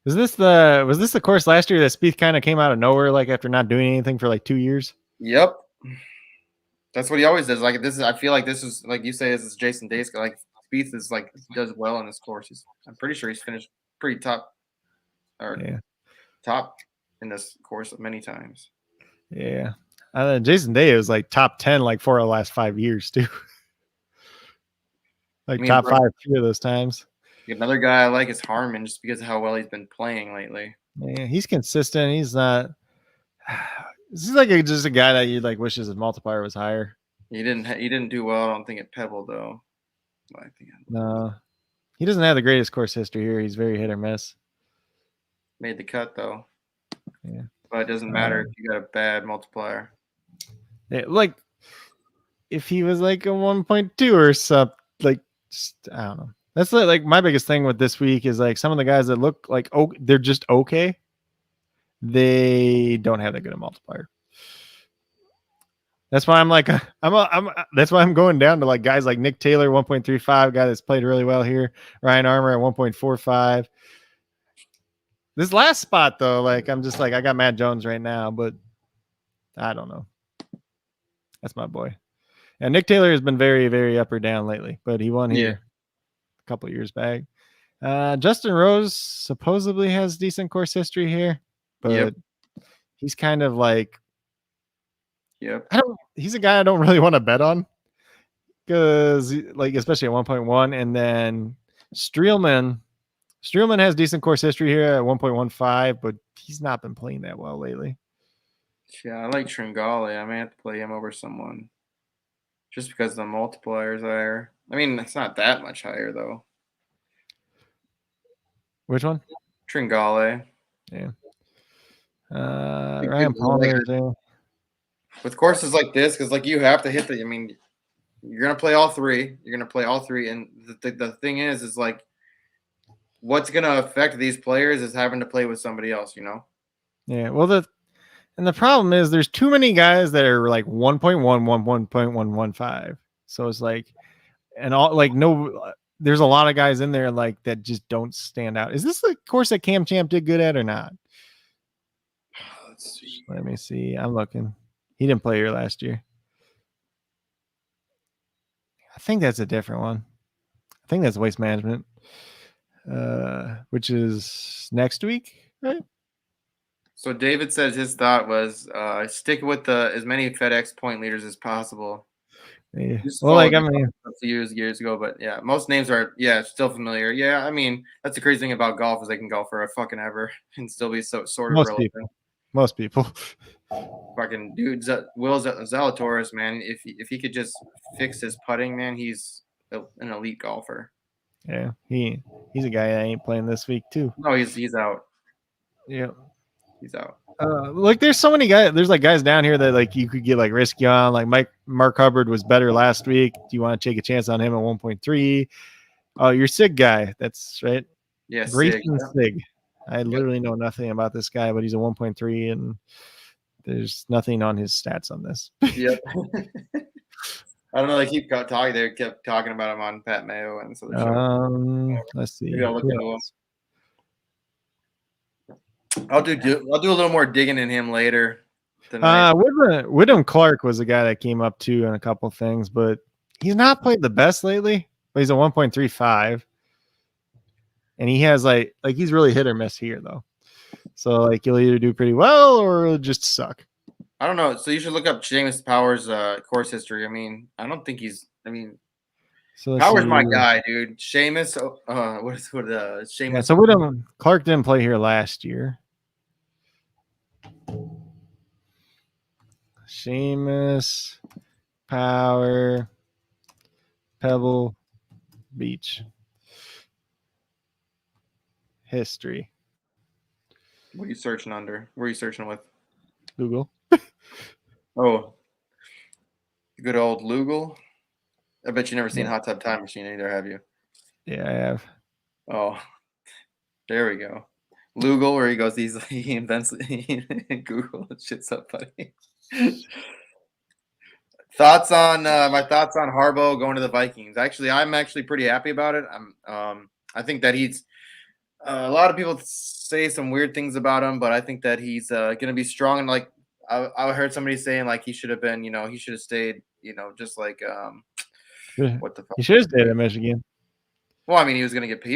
was this the course last year that Spieth kind of came out of nowhere, like after not doing anything for like 2 years? Yep. That's what he always does. Like I feel like this is like you say, this is Jason Day's. Like Spieth is like does well on this course. I'm pretty sure he's finished pretty top in this course many times. Yeah, Jason Day was like top 10 like 4 of the last 5 years too. Like top 5 3 of those times. Another guy I like is Harmon, just because of how well he's been playing lately. Yeah, he's consistent. He's not. This is like just a guy that you like wishes his multiplier was higher. He didn't do well. I don't think at Pebble though. No, he doesn't have the greatest course history here. He's very hit or miss. Made the cut though. Yeah, but it doesn't matter if you got a bad multiplier. Yeah, like if he was like a 1.2 or something, like I don't know. That's like my biggest thing with this week is like some of the guys that look like they're just okay. They don't have that good a multiplier. That's why I'm like that's why I'm going down to like guys like Nick Taylor 1.35, guy that's played really well here. Ryan Armour at 1.45. This last spot though, like I'm just like I got Matt Jones right now, but I don't know. That's my boy. And Nick Taylor has been very, very up or down lately, but he won here a couple of years back. Justin Rose supposedly has decent course history here, but he's kind of like, he's a guy I don't really want to bet on because like, especially at 1.1, and then Streelman Streelman has decent course history here at 1.15, but he's not been playing that well lately. Yeah, I like Tringale. I may have to play him over someone just because the multipliers are. I mean, it's not that much higher though. Which one? Tringale. Yeah. Ryan Palmer. With courses like this, because like you have to hit the. I mean, you're gonna play all three. You're gonna play all three, and the thing is like, what's gonna affect these players is having to play with somebody else. You know. Yeah. Well, the problem is there's too many guys that are like 1.1, 1.115. So it's like, and all like no. There's a lot of guys in there like that just don't stand out. Is this the course that Cam Champ did good at or not? Let's see. Let me see. I'm looking. He didn't play here last year. I think that's a different one. I think that's Waste Management, which is next week, right? So David said his thought was stick with as many FedEx point leaders as possible. Yeah. Well, like I mean, a few years ago, but yeah, most names are still familiar. Yeah, I mean that's the crazy thing about golf is they can go for a fucking ever and still be sort of relevant. Most people. Fucking dude, Will Zalatoris, man. If he could just fix his putting, man, he's an elite golfer. Yeah, he's a guy that ain't playing this week too. No, he's out. Yeah, he's out. Like there's so many guys. There's like guys down here that like you could get like risky on. Like Mark Hubbard was better last week. Do you want to take a chance on him at 1.3? Oh, your Sig guy. That's right. Yeah, Grayson Sig. I literally know nothing about this guy, but he's a 1.3 and there's nothing on his stats on this. Yep. I don't know. They kept talking about him on Pat Mayo and so. Let's see. I'll do a little more digging in him later. Wyndham Clark was the guy that came up too on a couple of things, but he's not played the best lately. But he's a 1.35, and he has like he's really hit or miss here though. So like you'll either do pretty well or it'll just suck. I don't know. So you should look up Seamus Power's course history. I mean, I don't think he's. I mean, so Power's my guy, dude. Seamus. Seamus? Yeah, so Wyndham Clark didn't play here last year. Seamus Power, Pebble Beach history. What are you searching under? What are you searching with? Google. Oh, good old Lugal. I bet you never seen Hot Tub Time Machine either, have you? Yeah, I have. Oh, there we go. Lugal, where he goes, he invents Google shit's up, buddy. Thoughts on my thoughts on Harbaugh going to the Vikings. Actually, I'm actually pretty happy about it. I think that he's a lot of people say some weird things about him, but I think that he's going to be strong. And like I heard somebody saying like he should have been, he should have stayed, just like what the fuck? He should have stayed at Michigan. Well, I mean, he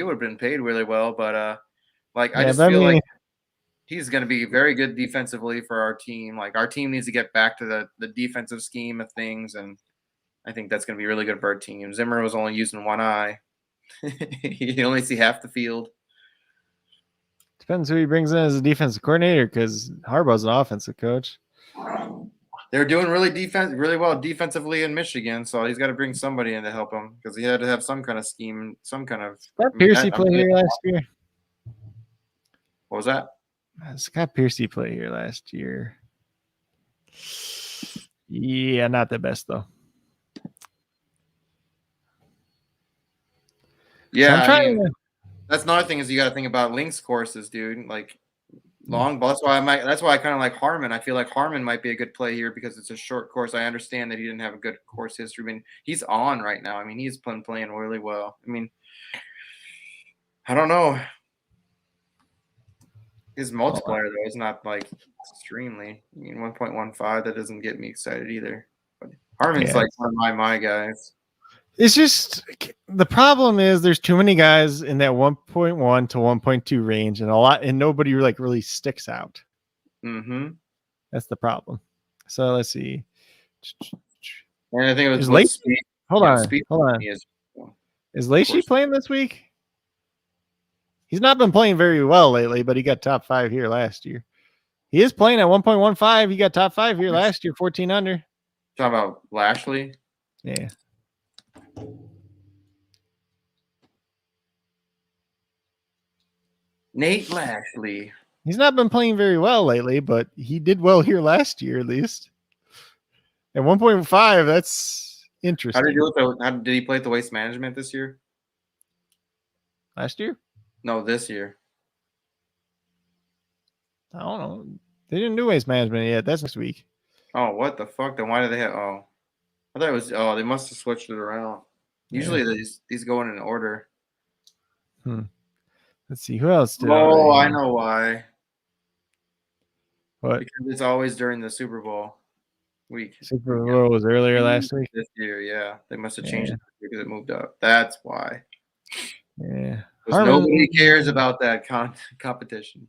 would have been paid really well, but like I just feel like he's going to be very good defensively for our team. Like our team needs to get back to the defensive scheme of things, and I think that's going to be really good for our team. Zimmer was only using one eye; you only see half the field. Depends who he brings in as a defensive coordinator, because Harbaugh's an offensive coach. They're doing really well defensively in Michigan, so he's got to bring somebody in to help him because he had to have some kind of scheme, some kind of. Scott Piercy played here last year. What was that? Scott Piercy played here last year. Yeah, not the best though. Yeah, so that's another thing is you got to think about links courses, dude. Like long ball. That's why I kind of like Harmon. I feel like Harmon might be a good play here because it's a short course. I understand that he didn't have a good course history. I mean, he's on right now. I mean, he's been playing really well. I mean, I don't know. His multiplier though is not like extremely. I mean, 1.15 that doesn't get me excited either. But Harmon's like one of my guys. It's just the problem is there's too many guys in that 1.1 to 1.2 range, and nobody like really sticks out. Mm-hmm. That's the problem. So let's see. And I think it was Lacey. Hold on. Is Lacey playing this week? He's not been playing very well lately, but he got top 5 here last year. He is playing at 1.15. He got top 5 here last year, 14 under. Talking about Lashley. Yeah. Nate Lashley. He's not been playing very well lately, but he did well here last year at least. At 1.5, that's interesting. How did he play at the Waste Management this year? Last year? No, this year. I don't know. They didn't do Waste Management yet. That's next week. Oh, what the fuck? Then why do they have? Oh, I thought it was. Oh, they must have switched it around. Usually these go in order. Let's see who else did. Oh, I know why. What? Because it's always during the Super Bowl week. Super Bowl was earlier last week. This year, yeah, they must have changed it because it moved up. That's why. Yeah. Because nobody cares about that competition.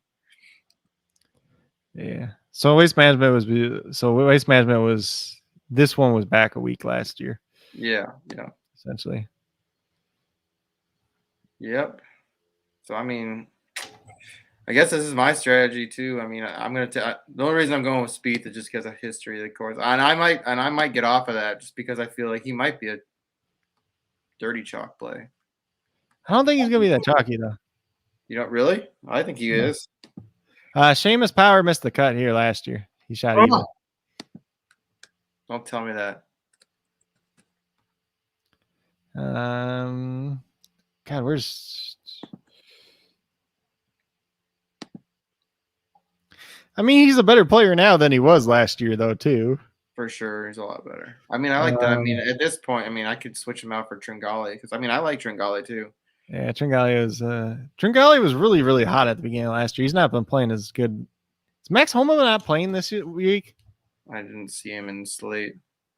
Yeah. So Waste Management was this one was back a week last year. Yeah. Essentially. Yep. So I mean, I guess this is my strategy too. I mean, the only reason I'm going with Spieth is just because of history of the course, and I might get off of that just because I feel like he might be a dirty chalk play. I don't think he's gonna be that chalky though. You don't really? I think he is. Seamus Power missed the cut here last year. He shot even. Don't tell me that. God, where's? I mean, he's a better player now than he was last year, though, too. For sure, he's a lot better. I mean, I like that. I mean, at this point, I mean, I could switch him out for Tringali because I mean, I like Tringali too. Yeah, Tringali was really, really hot at the beginning of last year. He's not been playing as good. Is Max Homa not playing this week? I didn't see him in slate.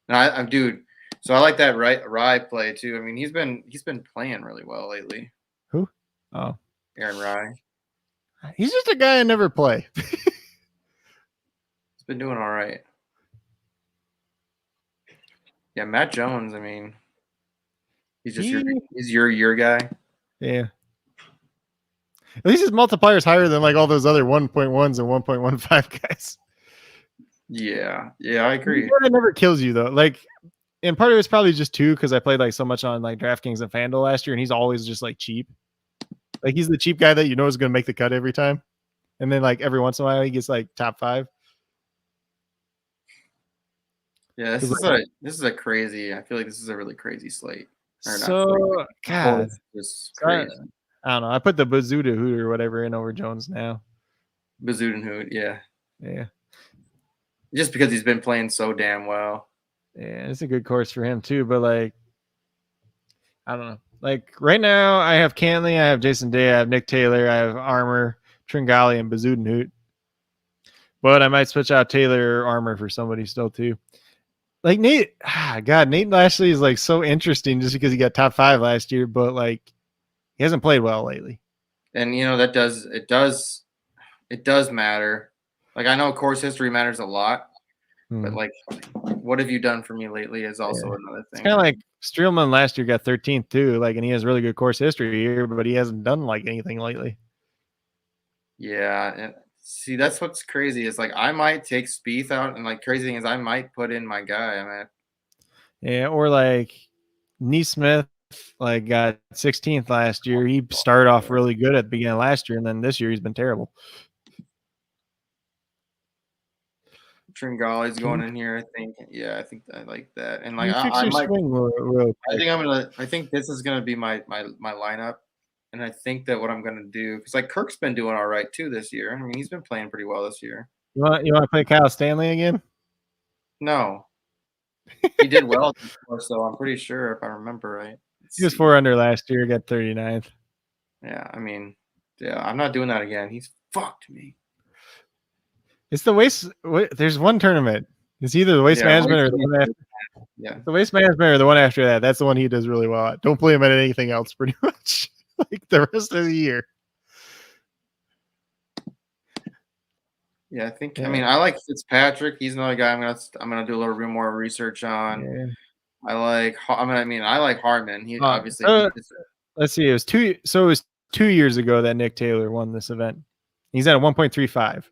No, I'm dude. So I like that Rye play too. I mean, he's been playing really well lately. Who? Oh, Aaron Rye. He's just a guy I never play. He's been doing all right. Yeah, Matt Jones. I mean, he's just your guy. Yeah. At least his multiplier is higher than like all those other 1.1s and 1.15 guys. Yeah, I agree. It never kills you though. Like, and part of it's probably just too because I played like so much on like DraftKings and FanDuel last year, and he's always just like cheap. Like he's the cheap guy that you know is going to make the cut every time, and then like every once in a while he gets like top 5. Yeah, this is a crazy. I feel like this is a really crazy slate. So God, it's crazy. I don't know. I put the Bazooda Hoot or whatever in over Jones now. Bazooda Hoot, yeah. Just because he's been playing so damn well. Yeah, it's a good course for him too. But like, I don't know. Like right now, I have Cantley, I have Jason Day, I have Nick Taylor, I have Armour, Tringali, and Bazooda Hoot. But I might switch out Taylor or Armour for somebody still too. Like Nate Lashley is like so interesting just because he got top 5 last year, but like he hasn't played well lately. And you know it does matter. Like I know course history matters a lot, but like what have you done for me lately is also another thing. It's kind of like Streelman last year got 13th too, like, and he has really good course history here, but he hasn't done like anything lately. Yeah, and see that's what's crazy is like I might take Spieth out, and like crazy thing is I might put in my guy. I mean, yeah, or like Neesmith, like got 16th last year. He started off really good at the beginning of last year, and then this year he's been terrible. Tringali's going in here, I think. Yeah, I think I like that. And like I might real I think this is gonna be my lineup. And I think that what I'm gonna do, because like Kirk's been doing all right too this year. I mean, he's been playing pretty well this year. You want to play Kyle Stanley again? No. He did well this course, so I'm pretty sure if I remember right. He was 4 under last year, got 39th. Yeah, I mean, yeah, I'm not doing that again. He's fucked me. It's the waste. There's one tournament. It's either the waste management or the one after. Yeah, the waste management or the one after that. That's the one he does really well at. Don't play him at anything else, pretty much. Like the rest of the year. Yeah, I think. Yeah. I mean, I like Fitzpatrick. He's another guy I'm gonna do a little bit more research on. Yeah. I like Hartman. He obviously. Let's see. It was 2 years ago that Nick Taylor won this event. He's at a 1.35.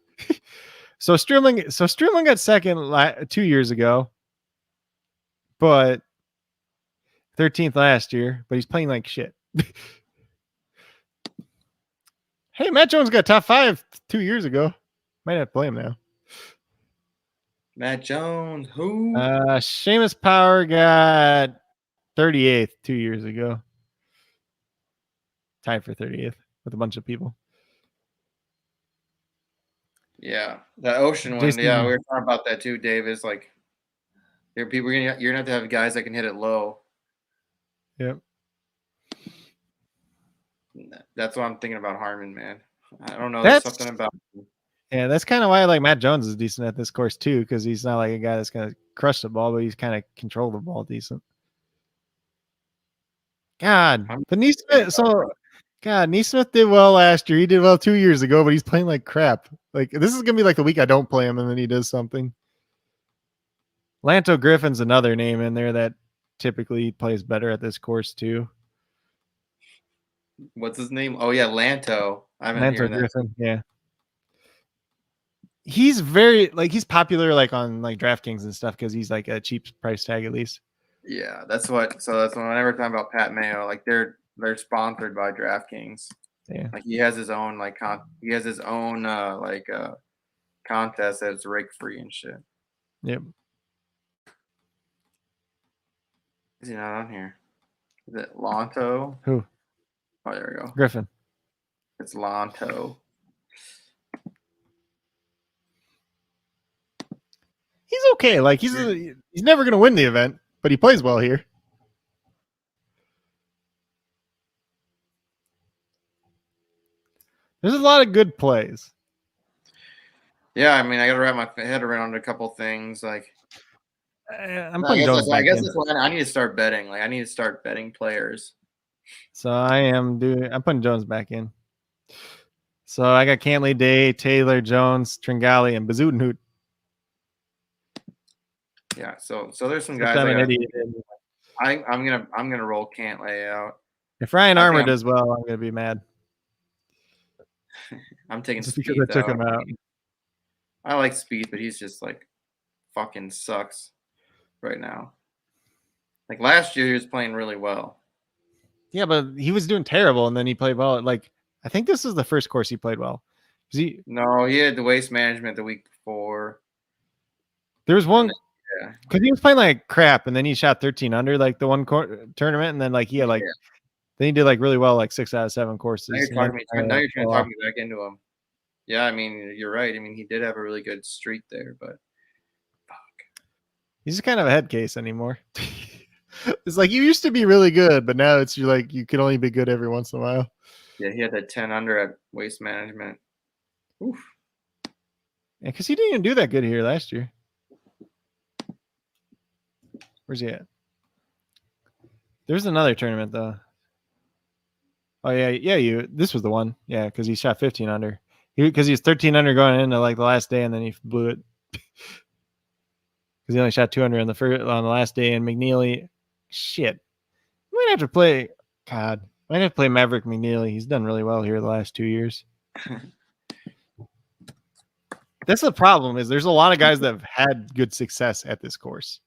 So Strumling got second 2 years ago, but 13th last year, but he's playing like shit. Hey, Matt Jones got top 5 2 years ago. Might have to play him now. Matt Jones, who? Seamus Power got 38th 2 years ago. Tied for 30th with a bunch of people. Yeah, that ocean one. Jason, Yeah, we were talking about that too, Dave. Is like, there are people you're gonna have to have guys that can hit it low. Yep. That's what I'm thinking about Harmon, man. I don't know. There's something about him. Yeah, that's kind of why I like Matt Jones is decent at this course too, because he's not like a guy that's gonna crush the ball, but he's kind of control the ball decent. God, but Neesmith. So, God, Neesmith did well last year. He did well 2 years ago, but he's playing like crap. Like this is gonna be like the week I don't play him, and then he does something. Lanto Griffin's another name in there that typically plays better at this course too. What's his name? Oh yeah, Lanto. Lanto Griffin. Yeah. He's very he's popular like on like DraftKings and stuff because he's like a cheap price tag at least. Yeah, that's what. So that's whenever talking about Pat Mayo, like they're sponsored by DraftKings. Yeah, like he has his own contest that's rake free and shit. Yep. Is he not on here? Is it Lanto? Who? Oh, there we go. Griffin. It's Lanto. He's okay. Like he's never gonna win the event, but he plays well here. There's a lot of good plays. Yeah, I mean, I got to wrap my head around a couple things. Like, I'm putting Jones back in. I need to start betting. Like, I need to start betting players. So I'm putting Jones back in. So I got Cantley, Day, Taylor, Jones, Tringali, and Bazootenhoot. Yeah, so there's some guys. I'm gonna roll Cantley out. If Ryan Armour does well, I'm gonna be mad. I'm taking just Speed, because I took him out. I like Speed, but he's just like fucking sucks right now. Like last year, he was playing really well. Yeah, but he was doing terrible, and then he played well. Like I think this is the first course he played well. No, he had the waste management the week before. There was one. Yeah, because he was playing like crap, and then he shot 13 under like the one tournament, and then like he had like then he did like really well like 6 out of 7 courses. Now you're trying to talk me back into him. Yeah, I mean you're right. I mean he did have a really good streak there, but fuck, he's just kind of a head case anymore. It's like you used to be really good, but now it's you can only be good every once in a while. Yeah, he had that 10 under at waste management. Oof. Yeah, because he didn't even do that good here last year. Where's he at? There's another tournament though. Oh yeah. This was the one. Yeah, because he shot 15 under. Because he was 13 under going into like the last day, and then he blew it. Because he only shot 200 on the last day, and McNeely, shit. Might have to play. God, might have to play Maverick McNeely. He's done really well here the last 2 years. That's the problem. Is there's a lot of guys that have had good success at this course.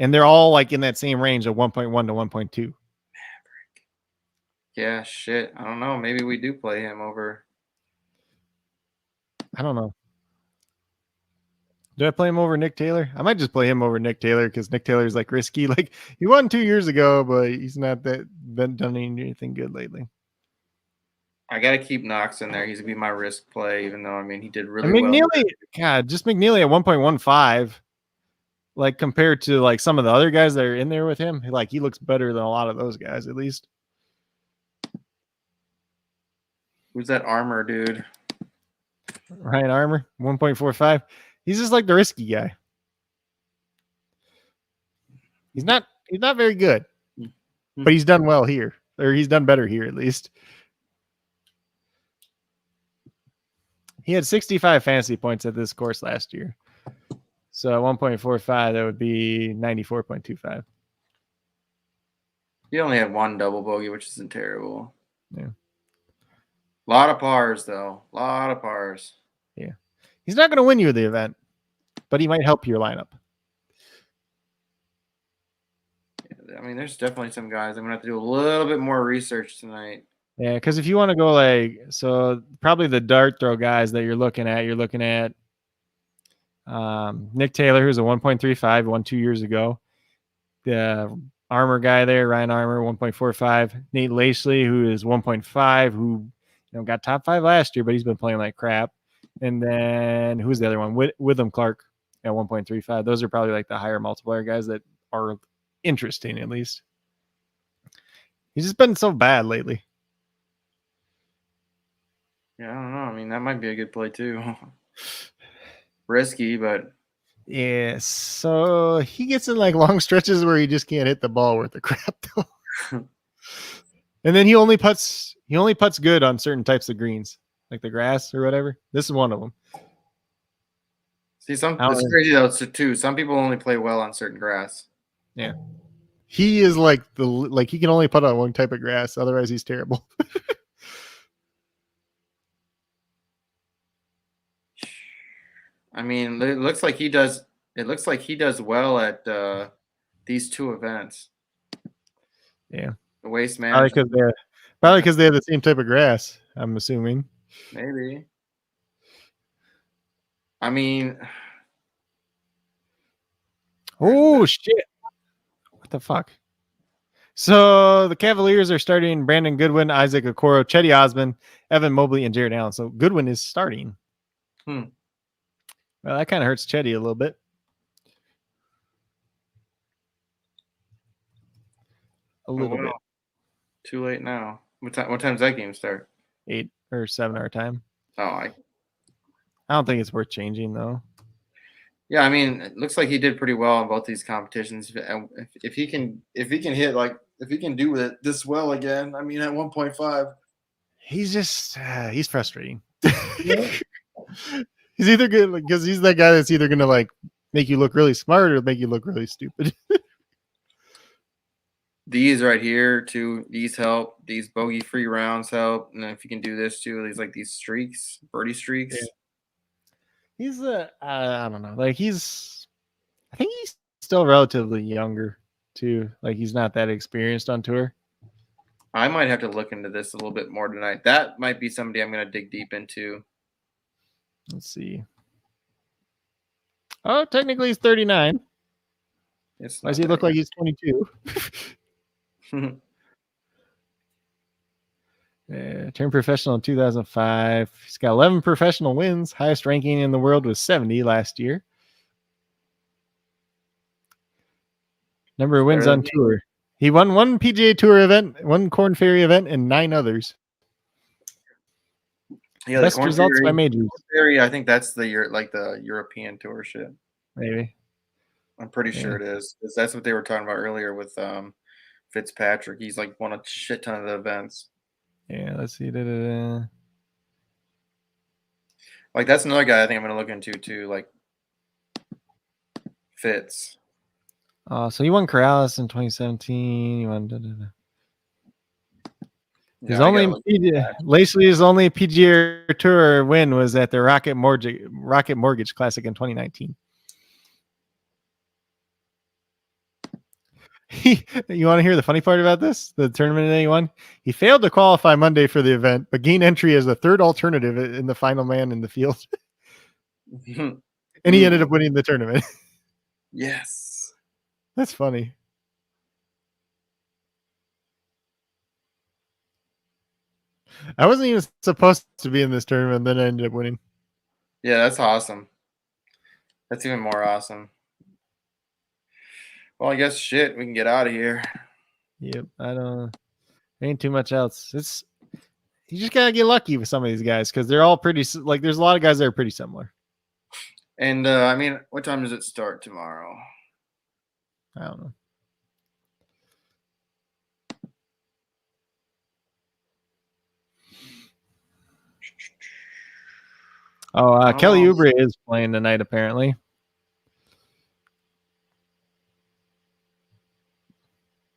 And they're all like in that same range of 1.1 to 1.2. Yeah, shit. I don't know. Maybe we do play him over. I don't know. Do I play him over Nick Taylor? I might just play him over Nick Taylor because Nick Taylor's like risky. Like he won 2 years ago, but he's not done anything good lately. I got to keep Knox in there. He's gonna be my risk play, even though I mean he did really well. McNeely, God, just McNeely at 1.15. Like compared to like some of the other guys that are in there with him, like he looks better than a lot of those guys at least. Who's that Armour dude? Ryan Armour, 1.45. He's just like the risky guy. He's not very good, but he's done well here, or he's done better here at least. He had 65 fantasy points at this course last year. So 1.45, that would be 94.25. He only had one double bogey, which isn't terrible. Yeah. A lot of pars, though. A lot of pars. Yeah. He's not going to win you the event, but he might help your lineup. I mean, there's definitely some guys. I'm going to have to do a little bit more research tonight. Yeah, because if you want to go like, so probably the dart throw guys that you're looking at Nick Taylor, who's a 1.35, won 2 years ago. The armor guy there, Ryan Armour, 1.45. Nate Lacey, who is 1.5, who got top 5 last year, but he's been playing like crap. And then who's the other one? Witham Clark at 1.35. Those are probably like the higher multiplier guys that are interesting, at least. He's just been so bad lately. Yeah, I don't know. I mean, that might be a good play too. Risky, but yeah. So he gets in like long stretches where he just can't hit the ball worth of crap though. And then he only puts good on certain types of greens, like the grass or whatever. This is one of them. See, it's crazy though too. Some people only play well on certain grass. Yeah. He is like he can only put on one type of grass, otherwise he's terrible. I mean, it looks like he does. It looks like he does well at these 2 events. Yeah, the waste management. Probably because they have the same type of grass. I'm assuming. Maybe. I mean, oh shit! What the fuck? So the Cavaliers are starting Brandon Goodwin, Isaac Okoro, Chetty Osman, Evan Mobley, and Jared Allen. So Goodwin is starting. Well, that kind of hurts Chetty a little bit. A little bit. Too late now. What time does that game start? 8 or 7 our time. Oh, I don't think it's worth changing though. Yeah, I mean, it looks like he did pretty well in both these competitions. And if he can hit if he can do it this well again, I mean, at 1.5, he's just he's frustrating. He's either good because he's that guy that's either gonna like make you look really smart or make you look really stupid. These right here too, these help. These bogey-free rounds help. And if you can do this too, these streaks, birdie streaks. Yeah. He's I don't know. Like I think he's still relatively younger too. Like he's not that experienced on tour. I might have to look into this a little bit more tonight. That might be somebody I'm going to dig deep into. Let's see. Oh, technically he's 39. Why does he look like he's 22? Turned professional in 2005. He's got 11 professional wins. Highest ranking in the world was 70 last year. Number of wins on tour. He won 1 PGA Tour event, 1 Korn Ferry event, and 9 others. Yeah, best results by majors. Ferry, I think that's the European Tour shit. Maybe. I'm pretty sure it is. That's what they were talking about earlier with Fitzpatrick. He's like won a shit ton of the events. Yeah, let's see. Like that's another guy I think I'm gonna look into too. Like Fitz. So he won Corrales in 2017. He won. His Lacey's only PGA Tour win was at the Rocket Mortgage Classic in 2019. You want to hear the funny part about this? The tournament that he won? He failed to qualify Monday for the event, but gained entry as the 3rd alternative in the final man in the field. And he ended up winning the tournament. Yes. That's funny. I wasn't even supposed to be in this tournament, then I ended up winning. Yeah, that's awesome. That's even more awesome. Well, I guess we can get out of here. Yep, there ain't too much else. You just gotta get lucky with some of these guys because they're all pretty like. There's a lot of guys that are pretty similar. And I mean, what time does it start tomorrow? I don't know. Kelly Oubre is playing tonight, apparently.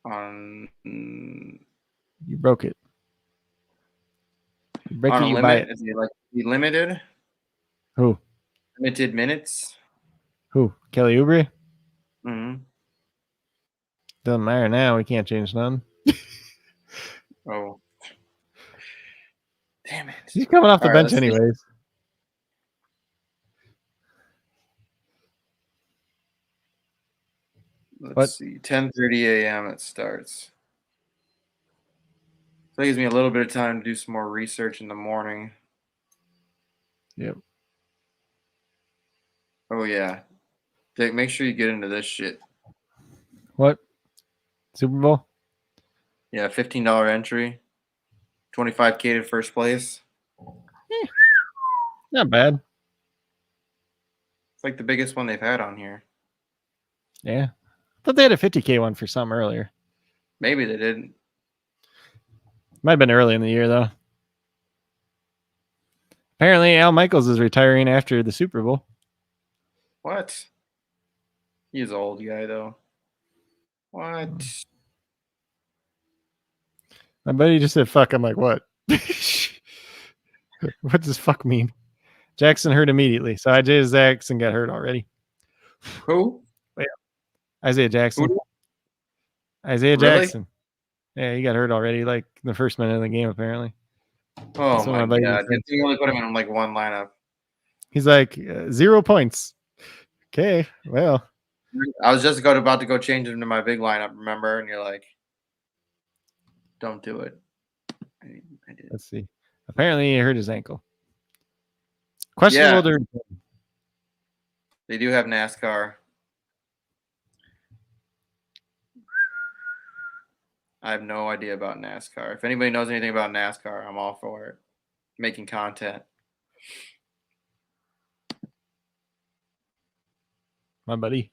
You broke it. Break On it, a you buy limit? it. Is he like be limited? Who? Limited minutes? Who? Kelly Oubre? Mm-hmm. Doesn't matter now. We can't change none. Oh. Damn it. He's coming off the All right, bench let's see. anyways. Let's see. 10:30 a.m. it starts. So it gives me a little bit of time to do some more research in the morning. Yep. Oh yeah. Dick, make sure you get into this shit. What? Super Bowl? Yeah, $15 entry. 25K to first place. Not bad. It's like the biggest one they've had on here. Yeah. I thought they had a 50K one for some earlier. Maybe they didn't. Might have been early in the year, though. Apparently, Al Michaels is retiring after the Super Bowl. What? He's an old guy, though. What? My buddy just said, fuck. I'm like, what? What does fuck mean? Jackson hurt immediately. So Isaiah Jackson got hurt already. Who? Isaiah Jackson. Who? Isaiah Really? Jackson. Yeah, he got hurt already, like in the first minute of the game, apparently. Oh, That's what my buddy God. said. You only put him in, like, one lineup. He's like, 0 points. Okay, well. I was just about to go change him to my big lineup, remember? And you're like, don't do it. I did. Let's see. Apparently, he hurt his ankle. Questionable. Yeah. They do have NASCAR. I have no idea about NASCAR. If anybody knows anything about NASCAR, I'm all for it. Making content. My buddy.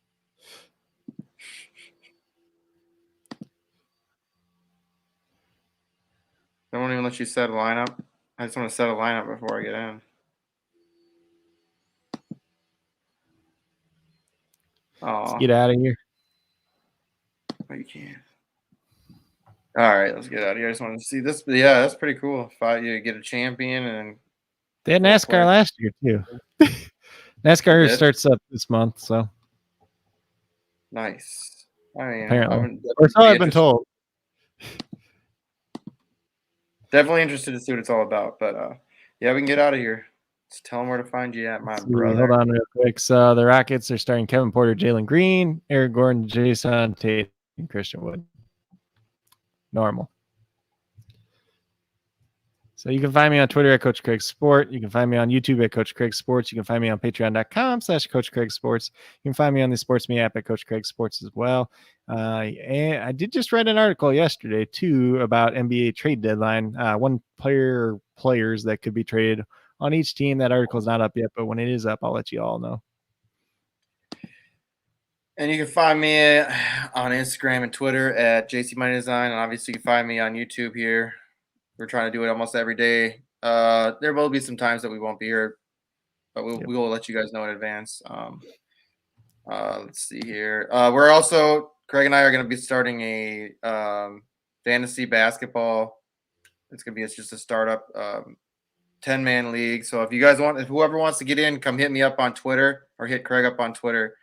They won't even let you set a lineup. I just want to set a lineup before I get in. Let's Oh, get out of here. you can't. All right, let's get out of here. I just want to see this. Yeah, that's pretty cool. If you get a champion and They had NASCAR last year, too. NASCAR starts up this month, so. Nice. I mean, apparently. Or so I've been told. Definitely interested to see what it's all about. But yeah, we can get out of here. Just tell them where to find you at, my brother. Hold on real quick. So the Rockets are starting Kevin Porter, Jalen Green, Eric Gordon, Jason Tate, and Christian Wood. Normal. So you can find me on Twitter at Coach Craig Sport. You can find me on YouTube at Coach Craig Sports. You can find me on patreon.com/Coach Craig Sports. You can find me on the Sports Me app at Coach Craig Sports as well. And I did just write an article yesterday too about NBA trade deadline. One player or players that could be traded on each team. That article is not up yet, but when it is up, I'll let you all know. And you can find me on Instagram and Twitter at JC Money Design. And obviously you can find me on YouTube here. We're trying to do it almost every day. There will be some times that we won't be here, but we will let you guys know in advance. Let's see here. We're also, Craig and I are going to be starting a fantasy basketball. It's going to be just a startup 10-man league. So if you guys if whoever wants to get in, come hit me up on Twitter or hit Craig up on Twitter.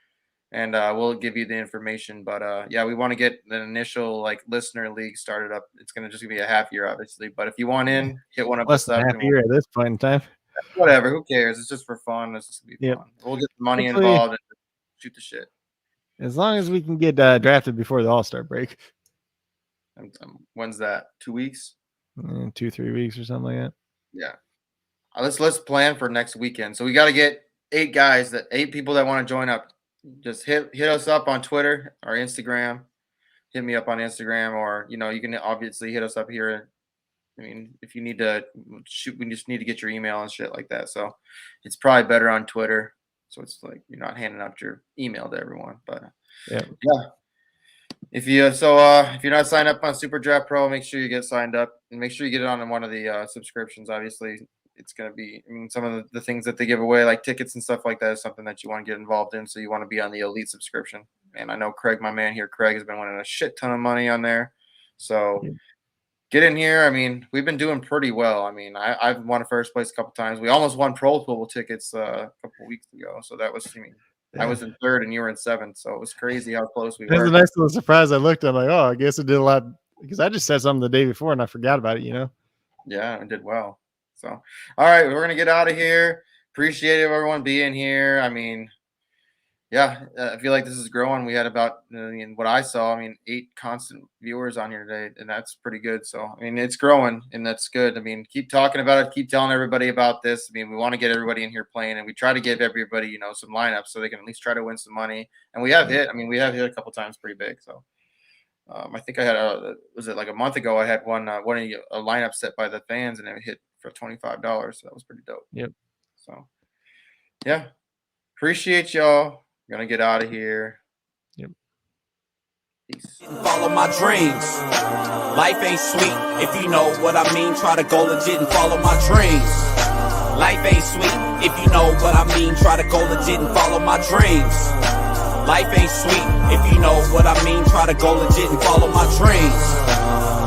And we'll give you the information. But yeah, we want to get the initial like listener league started up. It's gonna just be a half year, obviously. But if you want in, hit one of Less us than up. half a year at this point in time. Whatever, who cares? It's just for fun. It's just gonna be fun. We'll get the money involved and shoot the shit. As long as we can get drafted before the All-Star break. When's that? 2 weeks? 2-3 weeks or something like that. Yeah. Let's plan for next weekend. So we got to get 8 people that want to join up. Just hit us up on Twitter or Instagram. Hit me up on Instagram, or you can obviously hit us up here. I mean, if you need to shoot, we just need to get your email and shit like that. So it's probably better on Twitter. So it's like you're not handing out your email to everyone. But yeah. If you're not signed up on SuperDraft Pro, make sure you get signed up and make sure you get it on one of the subscriptions. Obviously, it's going to be, some of the things that they give away, like tickets and stuff like that, is something that you want to get involved in. So you want to be on the elite subscription. And I know Craig, my man here, Craig has been winning a shit ton of money on there. So get in here. I mean, we've been doing pretty well. I mean, I've won first place a couple times. We almost won Pro Bowl tickets a couple weeks ago. So that was, I mean, I was in third and you were in seventh. So it was crazy how close we were. It was a nice little surprise. I looked, I'm like, oh, I guess it did a lot because I just said something the day before and I forgot about it, you know? Yeah, it did well. So, all right, we're going to get out of here. Appreciate everyone being here. I mean, yeah, I feel like this is growing. We had about, what I saw, 8 constant viewers on here today, and that's pretty good. So, I mean, it's growing, and that's good. I mean, keep talking about it. Keep telling everybody about this. I mean, we want to get everybody in here playing, and we try to give everybody, some lineups so they can at least try to win some money. And we have hit. I mean, we have hit a couple times pretty big. So, I think I had was it like a month ago? I had one a lineup set by the fans, and it hit for $25. So that was pretty dope. Yep. So, yeah, appreciate y'all. Gonna get out of here. Yep. Peace. Follow my dreams. Life ain't sweet if you know what I mean. Try to go legit and follow my dreams. Life ain't sweet if you know what I mean. Try to go legit and follow my dreams. Life ain't sweet if you know what I mean. Try to go legit and follow my dreams.